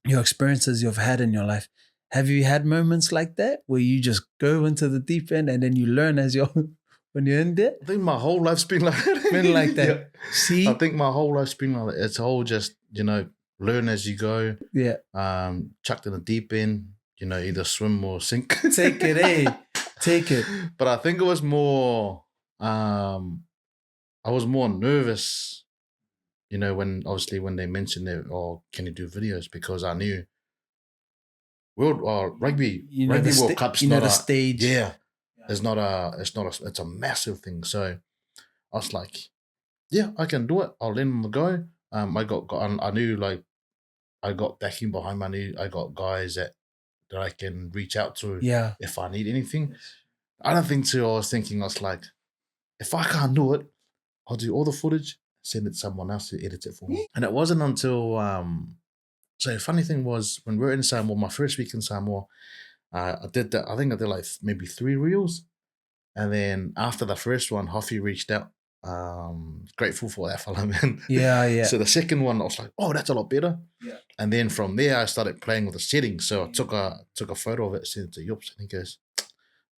your experiences you've had in your life, have you had moments like that where you just go into the deep end and then you learn when you're in there?
I think my whole life's been like that.
Been like that. See?
I think my whole life's been like that. It's all just, learn as you go.
Yeah.
Chucked in the deep end, either swim or sink.
Take it, Take it.
But I think it was more, I was more nervous, when they mentioned it, can you do videos? Because I knew rugby World Cup's not
the stage.
Yeah. it's a massive thing. So I was like, yeah, I can do it. I'll let them go. I knew like I got backing behind me. I got guys that I can reach out to
Yeah.
if I need anything. I don't think too. I was thinking, I was like, if I can't do it, I'll do all the footage, send it to someone else to edit it for me. And it wasn't until so the funny thing was when we were in Samoa, my first week in Samoa, I did that. I think I did like maybe 3 reels, and then after the first one, Hoffy reached out. Grateful for that fellow, man.
Yeah.
So the second one, I was like, oh, that's a lot better.
Yeah.
And then from there, I started playing with the settings. So I took a photo of it, sent it to Yops, and he goes,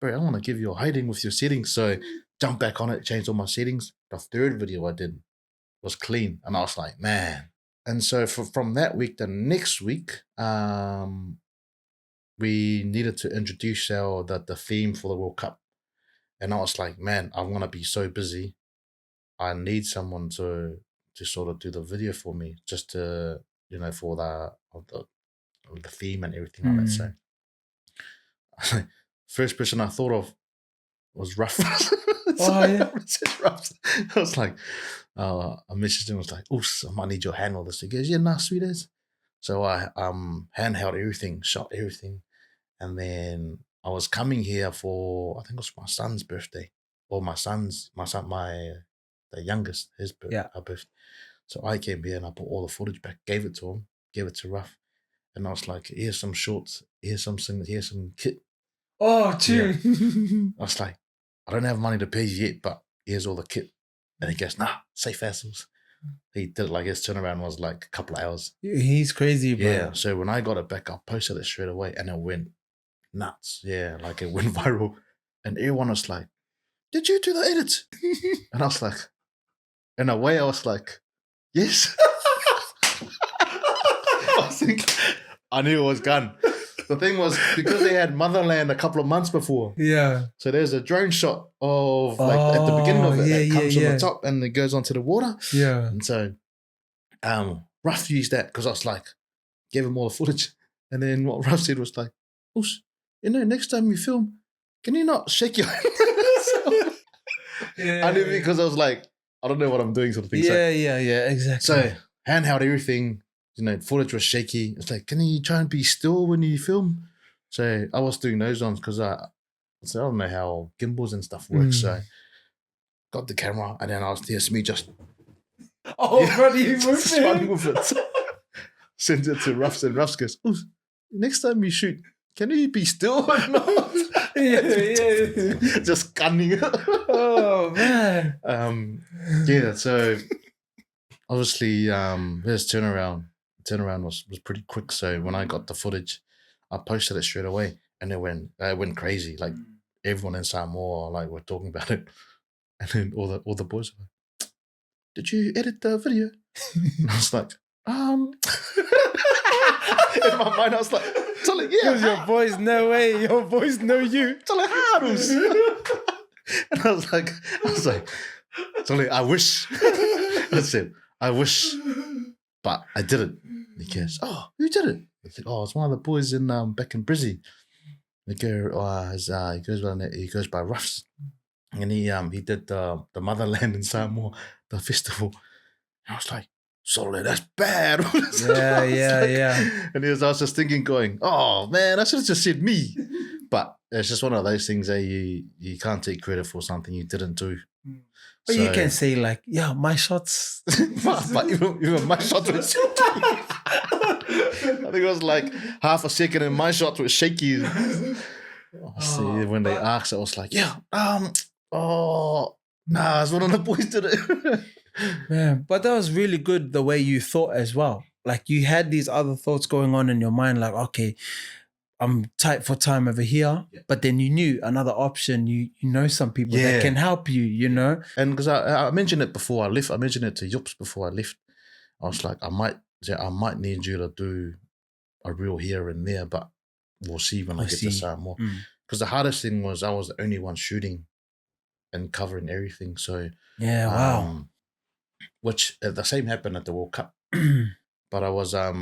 bro, I want to give you a hiding with your settings. So jump back on it, changed all my settings. The third video I did was clean. And I was like, man. And so from that week, the next week, we needed to introduce the theme for the World Cup. And I was like, man, I'm going to be so busy. I need someone to sort of do the video for me, just to, for the theme and everything on it. So first person I thought of was Ruff.
Oh, yeah.
I was like, I messaged him, I was like, oh, I might need your hand on this. He goes, yeah, nah, sweet as. So I handheld everything, shot everything. And then I was coming here for, I think it was my son's birthday. Or the youngest, his birthday. So I came here and I put all the footage back, gave it to him, gave it to Ruff. And I was like, here's some shorts, here's some kit.
Oh, true.
Yeah. I was like, I don't have money to pay you yet, but here's all the kit. And he goes, nah, safe hassles. He did it like his turnaround was like a couple of hours.
He's crazy, bro.
Yeah. So when I got it back, I posted it straight away and it went nuts. Yeah. Like it went viral. And everyone was like, did you do the edit? And I was like, in a way, I was like, yes. I was thinking, I knew it was gone. The thing was, because they had Motherland a couple of months before.
Yeah.
So there's a drone shot of like at the beginning of it. It comes from the top and it goes onto the water.
Yeah.
And so Ruff used that because I was like, gave him all the footage. And then what Ruff said was like, oh, next time you film, can you not shake your hand? I knew because I was like, I don't know what I'm doing sort of thing.
Yeah, exactly.
So handheld everything, footage was shaky. It's like, can you try and be still when you film? So I was doing those ones because I don't know how gimbals and stuff work. So got the camera and then there's me just
brother, you
with it. Sent it to Ruffs and Ruffs goes, oh, next time you shoot, can you be still or not?
Yeah.
Just gunning it.
Oh man.
So obviously his turnaround was pretty quick. So when I got the footage, I posted it straight away and it went crazy. Like everyone in Samoa like were talking about it. And then all the boys were like, did you edit the video? And I was like, in my mind I was like,
because your boys know way, your boys know you.
And I was like, I wish. I said, I wish, but I didn't. He goes, oh, who did it? I said, oh, it's one of the boys in back in Brizzy. He goes by Ruffs, and he did the Motherland in Samoa, the festival. And I was like, Solid, that's bad.
Yeah.
And I was just thinking, going, oh man, I should have just said me. But it's just one of those things that you can't take credit for something you didn't do.
But you can say like, yeah, my shots.
but even my shots were shaky. I think it was like half a second and my shots were shaky. When they asked, I was like, yeah, it's one of the boys did it.
Man, but that was really good the way you thought as well. Like you had these other thoughts going on in your mind, like, okay, I'm tight for time over here, but then you knew another option. You know some people that can help you,
And because I mentioned it before I left, I mentioned it to Yops before I left. I was like, I might need you to do a reel here and there, but we'll see when I get to Samoa. Because the hardest thing was I was the only one shooting and covering everything. So
wow.
Which the same happened at the World Cup. But I was I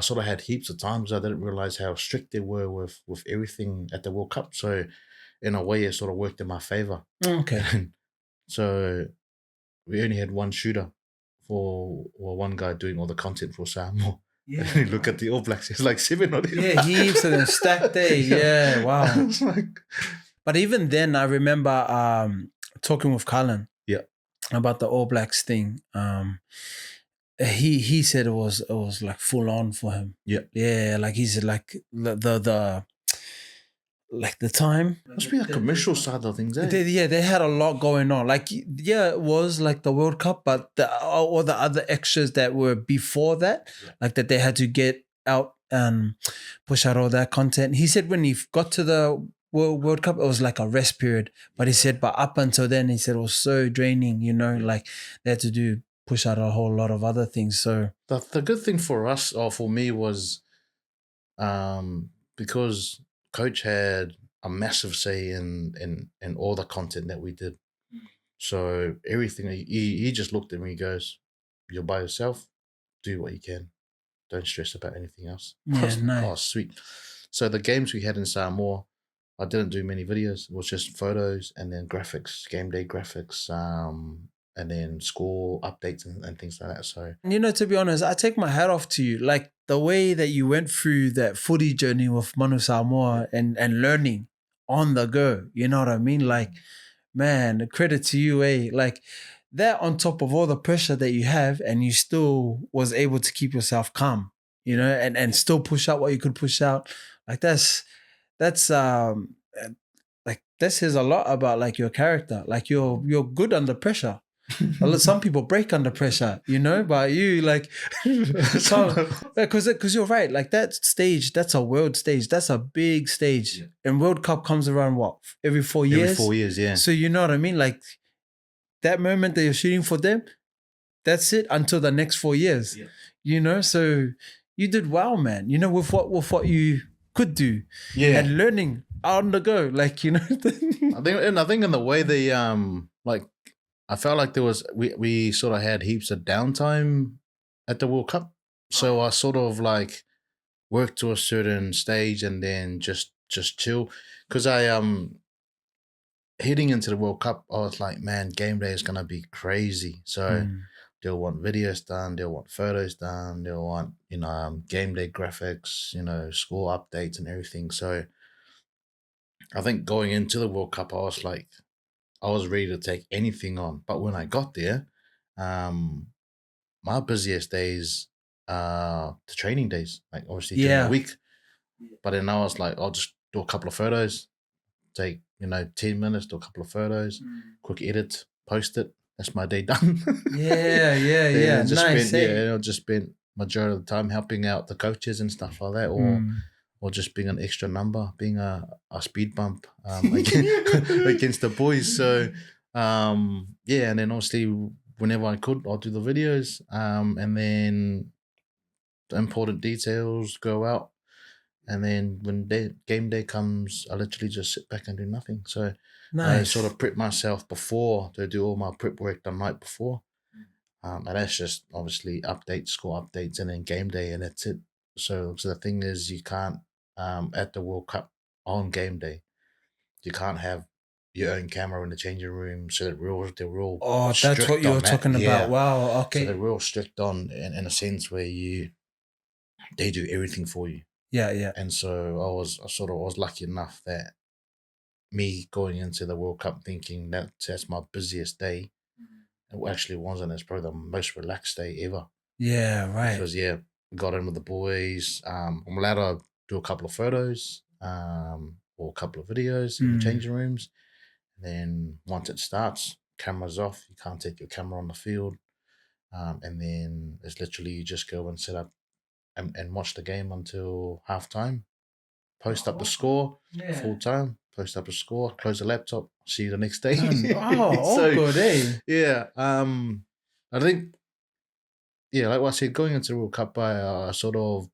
sort of had heaps of times I didn't realize how strict they were with everything at the World Cup. So in a way, it sort of worked in my favor.
Okay.
So we only had one shooter one guy doing all the content for Samoa.
Yeah.
And you look at the All Blacks, it's like 7 of them.
Yeah, heaps of them stacked there. Yeah, wow.
It's like,
But even then, I remember talking with Cullen.
Yeah.
About the All Blacks thing. He said it was like full on for him.
Yeah.
Yeah, like he said like the like the time.
must be a commercial side of things, eh?
They had a lot going on. Like, yeah, it was like the World Cup, but all the other extras that were before that, like that they had to get out and push out all that content. He said when he got to the World Cup, it was like a rest period. But he said, but up until then, he said it was so draining, like they had to push out a whole lot of other things. So
the good thing for us, or for me, was because Coach had a massive say in all the content that we did. So everything, he just looked at me and goes, "You're by yourself, do what you can. Don't stress about anything else."
Yeah, nice.
Oh, sweet. So the games we had in Samoa, I didn't do many videos. It was just photos and then graphics, game day graphics, and then score updates and things like that. So,
to be honest, I take my hat off to you. Like the way that you went through that footy journey with Manu Samoa and learning on the go. You know what I mean? Like, man, credit to you, eh? Like that on top of all the pressure that you have, and you still was able to keep yourself calm, and still push out what you could push out. Like that's like that says a lot about like your character. Like you're good under pressure. Some people break under pressure, but you like, because you're right. Like that stage, that's a world stage. That's a big stage. Yeah. And World Cup comes around what? Every 4 years?
Every 4 years, yeah.
So you know what I mean? Like that moment that you're shooting for them, that's it until the next 4 years. Yeah. So you did well, man. With what you could do. Yeah. And learning on the go. Like,
I think in the way they I felt like there was we sort of had heaps of downtime at the World Cup, so I sort of like worked to a certain stage and then just chill, because I heading into the World Cup, I was like, man, game day is gonna be crazy. So they'll want videos done, they'll want photos done, they'll want game day graphics, score updates and everything. So I think going into the World Cup, I was ready to take anything on. But when I got there, my busiest days are the training days, like obviously during the week. But then I was like, I'll just do a couple of photos, take 10 minutes, do a couple of photos, quick edit, post it. That's my day done.
Yeah. Nice.
I'll just spend majority of the time helping out the coaches and stuff like that, or just being an extra number, being a speed bump against the boys. So, and then obviously whenever I could, I'll do the videos, and then the important details go out. And then when game day comes, I literally just sit back and do nothing. So nice. I sort of prep myself before to do all my prep work the night before. And that's just obviously score updates, and then game day, and that's it. So the thing is, you can't, at the World Cup on game day, you can't have your own camera in the changing room. So they're real.
Oh, that's what you're talking about. Wow. Okay.
So they're real strict on in a sense where they do everything for you.
Yeah.
And so I was lucky enough that me going into the World Cup thinking that's my busiest day, it actually wasn't. It's probably the most relaxed day ever.
Yeah, right.
Because got in with the boys. I'm allowed to do a couple of photos, or a couple of videos in the changing rooms. And then once it starts, camera's off. You can't take your camera on the field. And then it's literally you just go and set up and watch the game until halftime. Post up the score, full time. Post up the score, close the laptop, see you the next day.
Good, eh?
Yeah. I think, like what I said, going into the World Cup, I sort of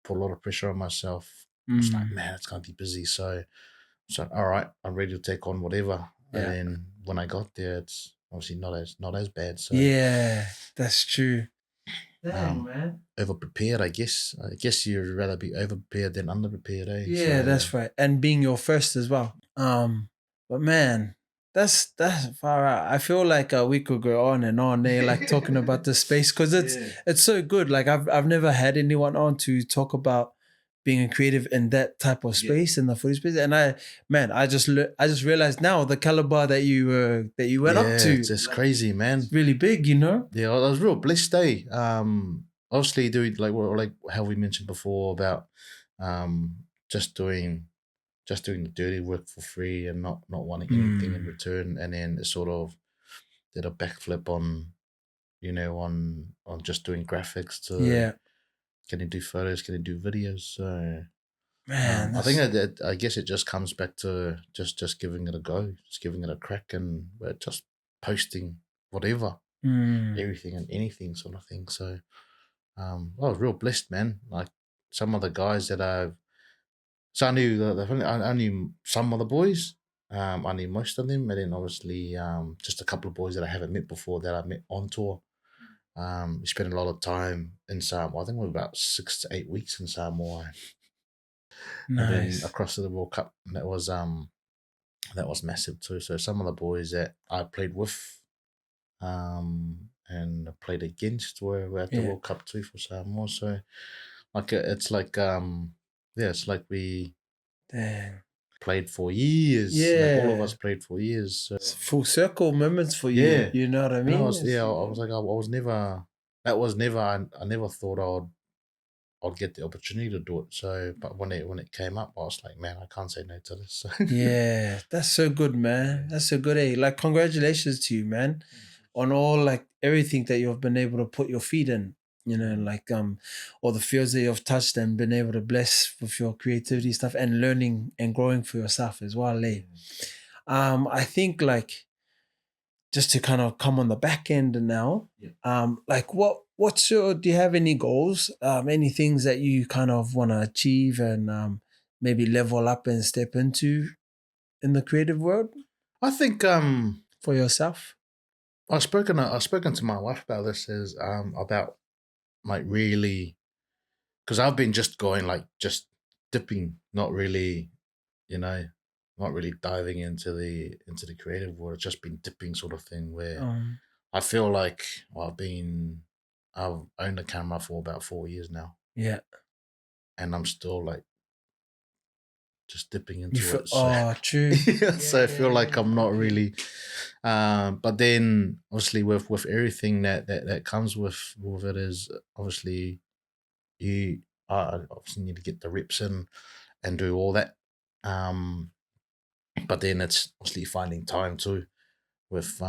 put a lot of pressure on myself. It's like, man, it's going to be busy. So, all right, I'm ready to take on whatever. Yeah. And then when I got there, it's obviously not as bad. So
yeah, that's true. man.
over prepared. I guess you'd rather be over prepared than under prepared.
Yeah, that's right. And being your first as well. But man, that's far out. I feel like we could go on and on there, like talking about the space, because it's so good. Like I've never had anyone on to talk about being a creative in that type of space, in the footy space. And I just realized now the caliber that you went up to.
It's just crazy, man.
It's really big, you know.
Yeah, I was real blessed. Obviously, doing like how we mentioned before about just doing the dirty work for free and not wanting anything in return, and then it sort of did a backflip on, on just doing graphics to can you do photos, can you do videos. So
man,
I think that I guess it just comes back to just giving it a go, just giving it a crack, and just posting whatever, everything and anything sort of thing. So I was real blessed, man. Like some of the guys that I knew I knew some of the boys. I knew most of them, and then obviously just a couple of boys that I haven't met before that I met on tour. We spent a lot of time in Samoa. I think we were about 6 to 8 weeks in Samoa.
Nice.
And then across to the World Cup, and that was massive too. So some of the boys that I played with, and played against were at the World Cup too for Samoa. So like it's like it's like we played for years.
Yeah,
like all of us played for years. So.
It's full circle moments for you.
Yeah.
You know what I mean?
I was like, I was never. That was never. I never thought I'd get the opportunity to do it. So, but when it came up, I was like, man, I can't say no to this. So.
Yeah, that's so good, man. That's so good. Eh? Like, congratulations to you, man, on all like everything that you've been able to put your feet in. You know, like all the fields that you've touched and been able to bless with your creativity stuff and learning and growing for yourself as well. Eh? I think like just to kind of come on the back end now, like what's your, do you have any goals, any things that you kind of want to achieve and maybe level up and step into in the creative world?
I think
for yourself,
I've spoken to my wife about this, is about like really, because I've been just going like just dipping, not really, not really diving into the creative world. It's just been dipping sort of thing where I feel like I've owned a camera for about 4 years now.
Yeah.
And I'm still like just dipping into it.
So, true.
So I feel like I'm not really, but then obviously with everything that comes with it is obviously you obviously need to get the reps in and do all that. But then it's obviously finding time too with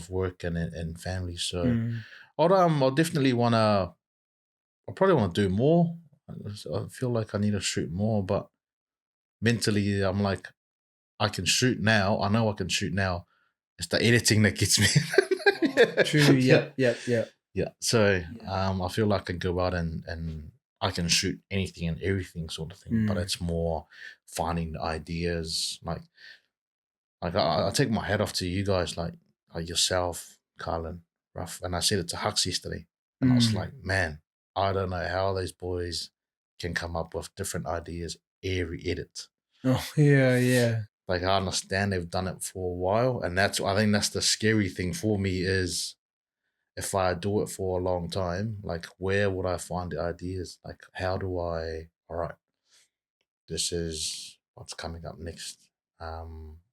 work and family. So I'll definitely I probably want to do more. I feel like I need to shoot more, but mentally I'm like, I can shoot now. I know I can shoot now. It's the editing that gets me.
True. Yeah.
So I feel like I can go out and I can shoot anything and everything sort of thing, but it's more finding the ideas. Like I take my hat off to you guys, like yourself, Carlin, Ruff, and I said it to Hux yesterday, and I was like, man, I don't know how those boys can come up with different ideas every edit.
Oh yeah.
Like I understand they've done it for a while, and I think that's the scary thing for me is if I do it for a long time, like where would I find the ideas? Like how do all right, this is what's coming up next.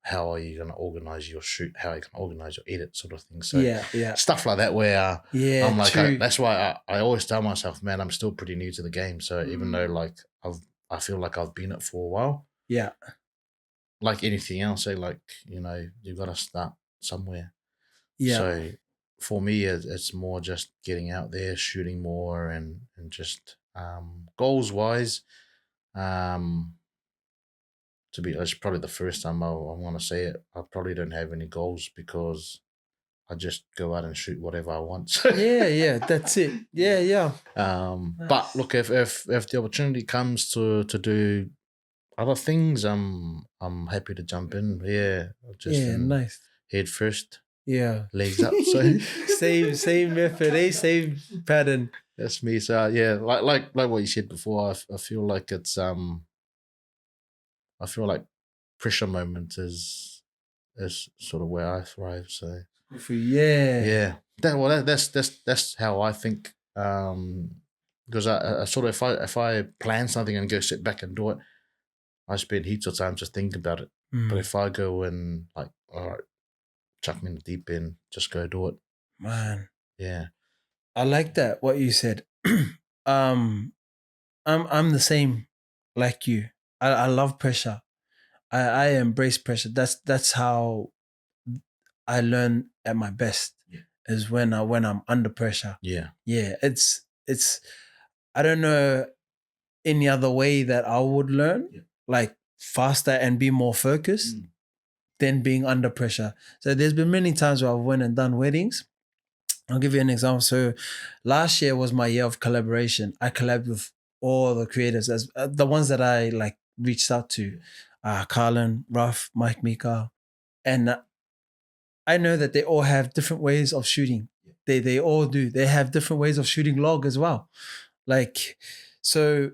How are you going to organize your shoot? How are you going to organize your edit sort of thing? So
yeah.
Stuff like that where I'm like,
true.
that's why I always tell myself, man, I'm still pretty new to the game. So even though like I feel like I've been it for a while.
Yeah.
Like anything else, like, you've got to start somewhere.
Yeah.
So for me, it's more just getting out there, shooting more and just goals wise, it's probably the first time I want to say it. I probably don't have any goals because I just go out and shoot whatever I want.
Yeah, that's it. Yeah.
But look, if the opportunity comes to do other things, I'm happy to jump in. Yeah,
nice.
Head first.
Yeah.
legs up. So
same method, same pattern.
that's me. So yeah, like what you said before, I feel like it's I feel like pressure moment is sort of where I thrive. So
Yeah.
that's how I think. Because I sort of if I plan something and go sit back and do it, I spend heaps of time just thinking about it. But if I go and like, all right, chuck me in the deep end, just go do it.
Man,
Yeah.
I like that what you said. um, I'm the same like you. I love pressure. I embrace pressure. That's how I learn at my best.
Yeah.
Is when I'm under pressure.
Yeah.
Yeah, it's I don't know any other way that I would learn like faster and be more focused than being under pressure. So there's been many times where I've went and done weddings. I'll give you an example. So last year was my year of collaboration. I collabed with all the creators as the ones that I like reached out to, Carlin, Ruff, Mike Mika, and I know that they all have different ways of shooting. They all do. They have different ways of shooting log as well. Like, so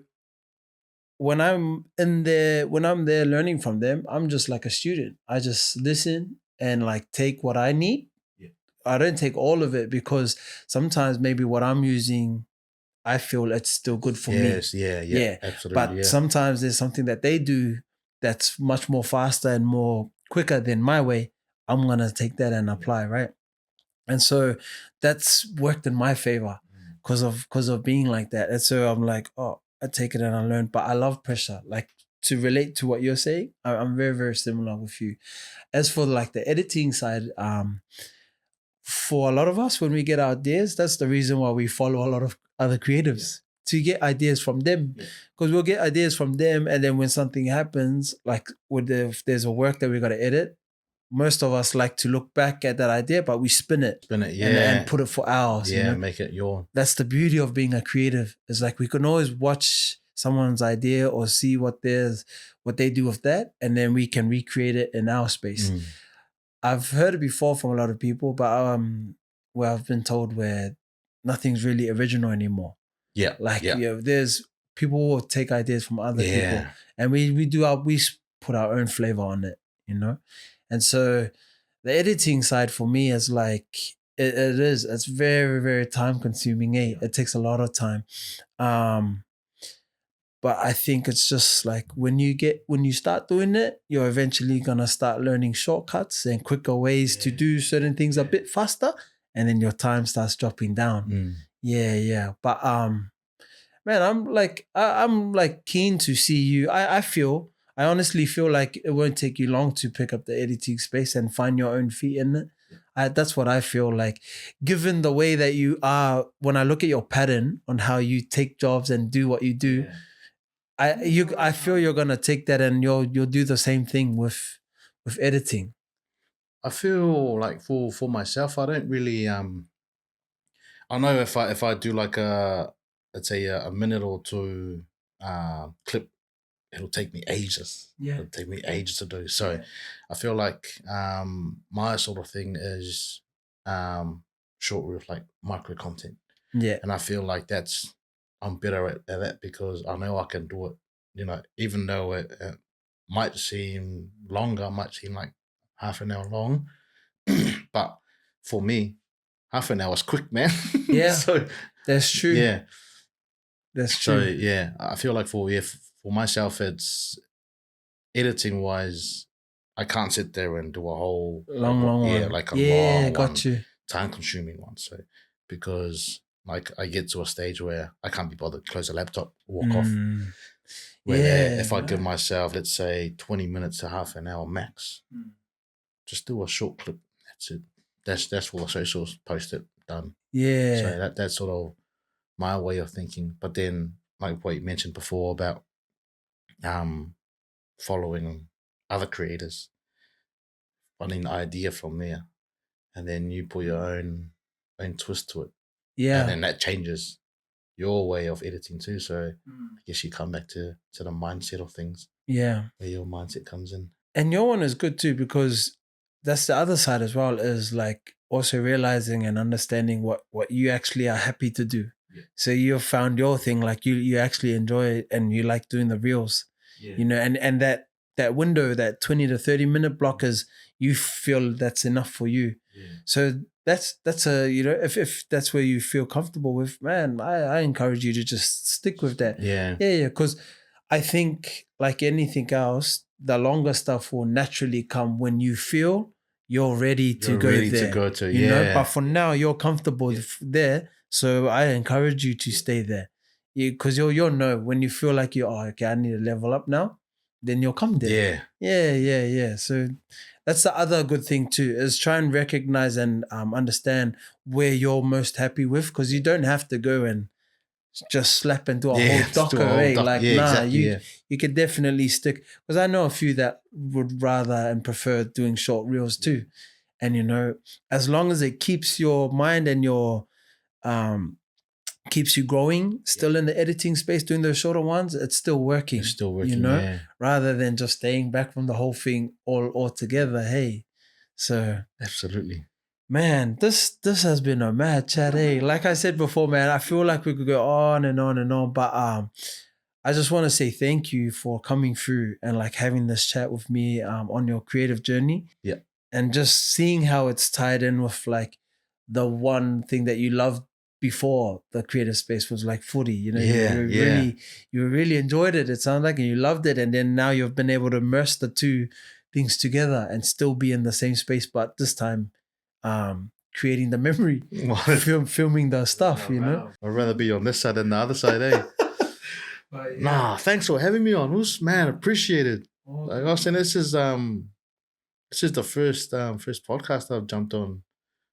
when I'm there learning from them, I'm just like a student. I just listen and like take what I need. I don't take all of it because sometimes maybe what I'm using, I feel it's still good for me.
Yes, yeah, absolutely.
But sometimes there's something that they do that's much more faster and more quicker than my way. I'm gonna take that and apply, right? And so that's worked in my favor because of being like that. And so I'm like, oh, I take it and I learn. But I love pressure. Like to relate to what you're saying, I'm very, very similar with you. As for like the editing side, for a lot of us, when we get our ideas, that's the reason why we follow a lot of other creatives to get ideas from them. Because we'll get ideas from them, and then when something happens, like if there's a work that we got to edit, most of us like to look back at that idea, but we spin it, and put it for ours.
Yeah, make it your.
That's the beauty of being a creative. It's like we can always watch someone's idea or see what they do with that, and then we can recreate it in our space. I've heard it before from a lot of people, but where I've been told where nothing's really original anymore.
Yeah,
like there's people will take ideas from other people, and we put our own flavor on it, And so the editing side for me is like it's very, very time consuming. It takes a lot of time. But I think it's just like when you start doing it, you're eventually gonna start learning shortcuts and quicker ways to do certain things a bit faster, and then your time starts dropping down. Yeah. But man, I'm like keen to see you. I honestly feel like it won't take you long to pick up the editing space and find your own feet in it. That's what I feel like. Given the way that you are, when I look at your pattern on how you take jobs and do what you do. I feel you're gonna take that and you'll do the same thing with editing.
I feel like for myself, I don't really I know if I do like let's say a minute or two clip, it'll take me ages. It'll take me ages to do. So I feel like my sort of thing is short with like micro content.
Yeah.
And I feel like I'm better at that because I know I can do it. Even though it might seem longer, might seem like half an hour long, but for me, half an hour is quick, man.
Yeah,
so
that's true.
Yeah,
that's true.
So yeah, I feel like for myself, it's editing wise, I can't sit there and do a whole
long one.
Like a long
got
one,
you.
time consuming one. So because like I get to a stage where I can't be bothered, close the laptop, walk off. Where if I give myself, let's say 20 minutes to half an hour max, just do a short clip. That's it. That's for the socials, post it, done.
Yeah.
So that's sort of my way of thinking. But then like what you mentioned before about following other creators, finding the idea from there, and then you put your own twist to it.
Yeah.
And then that changes your way of editing too. So I guess you come back to the mindset of things.
Yeah.
Where your mindset comes in.
And your one is good too because that's the other side as well, is like also realizing and understanding what you actually are happy to do.
Yeah.
So you've found your thing, like you actually enjoy it and you like doing the reels,
Yeah.
you know, and that window, that 20 to 30 minute block is, you feel that's enough for you.
Yeah.
So that's a, you know, if that's where you feel comfortable with, man, I encourage you to just stick with that.
Yeah.
Yeah, because I think like anything else, the longer stuff will naturally come when you feel you're ready to
You're
go
ready
there.
to go to,
You know,
yeah.
but for now you're comfortable
Yeah.
there. So I encourage you to stay there. Because you'll know when you feel like okay, I need to level up now, then you'll come there. Yeah. So that's the other good thing too, is try and recognize and understand where you're most happy with, because you don't have to go and just slap into a whole
just do a
docker,
whole
eh?
doc-
Like,
yeah,
nah,
exactly,
you could definitely stick, because I know a few that would rather and prefer doing short reels too. And you know, as long as it keeps your mind and your keeps you growing still in the editing space, doing those shorter ones, it's still working.
It's still working,
you know,
yeah.
rather than just staying back from the whole thing all together. Hey, so
Absolutely.
man, this has been a mad chat, eh? Like I said before, man, I feel like we could go on and on and on, but I just want to say thank you for coming through and like having this chat with me on your creative journey.
Yeah.
And just seeing how it's tied in with like the one thing that you loved before the creative space was like footy. You know, you really enjoyed it. It sounded like, and you loved it, and then now you've been able to merge the two things together and still be in the same space, but this time creating the memory, filming the stuff, you know.
I'd rather be on this side than the other side, eh?
But,
Nah, thanks for having me on. Man, appreciate it. Like I was saying, this is the first podcast I've jumped on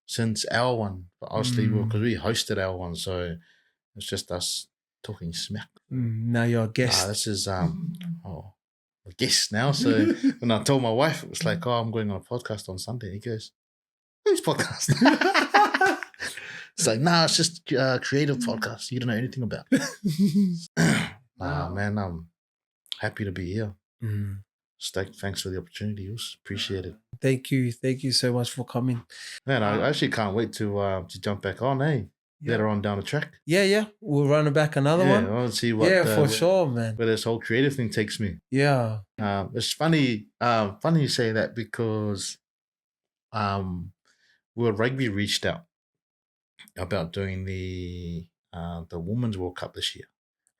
since our one. But obviously, because we hosted our one, so it's just us talking smack.
Now you're a guest.
This is a guest now. So when I told my wife, it was like, "Oh, I'm going on a podcast on Sunday." He goes, "Whose podcast?" It's like, "Nah, it's just a creative podcast. You don't know anything about." Man, I'm happy to be here. Thanks for the opportunity. Appreciate it.
Thank you so much for coming.
Man, I actually can't wait to jump back on, later on down the track.
Yeah. We'll run back another one.
I want to see what.
For sure, man.
Where this whole creative thing takes me.
Yeah.
It's funny. Funny you say that, because, World Rugby reached out about doing the Women's World Cup this year.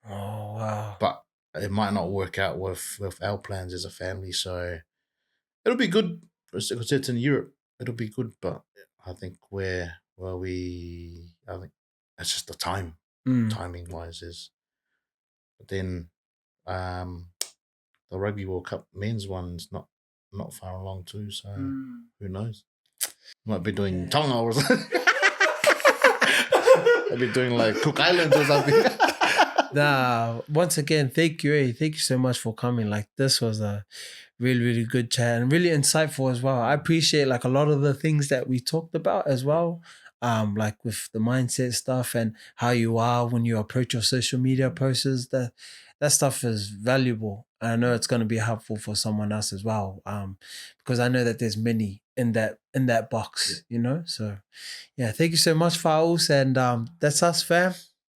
Oh wow.
But it might not work out with our plans as a family, so it'll be good because it's in Europe. It'll be good, but I think I think it's just the timing wise is. But then, the Rugby World Cup men's one's not far along too, so who knows? Might be doing Tonga or something. I'll be doing like Cook Islands or something.
Nah, once again, thank you. Thank you so much for coming. Like, this was a really, really good chat and really insightful as well. I appreciate like a lot of the things that we talked about as well. Like with the mindset stuff and how you are when you approach your social media posts. That stuff is valuable. And I know it's going to be helpful for someone else as well. Because I know that there's many in that box, you know. So yeah, thank you so much, Faust, and that's us, fam.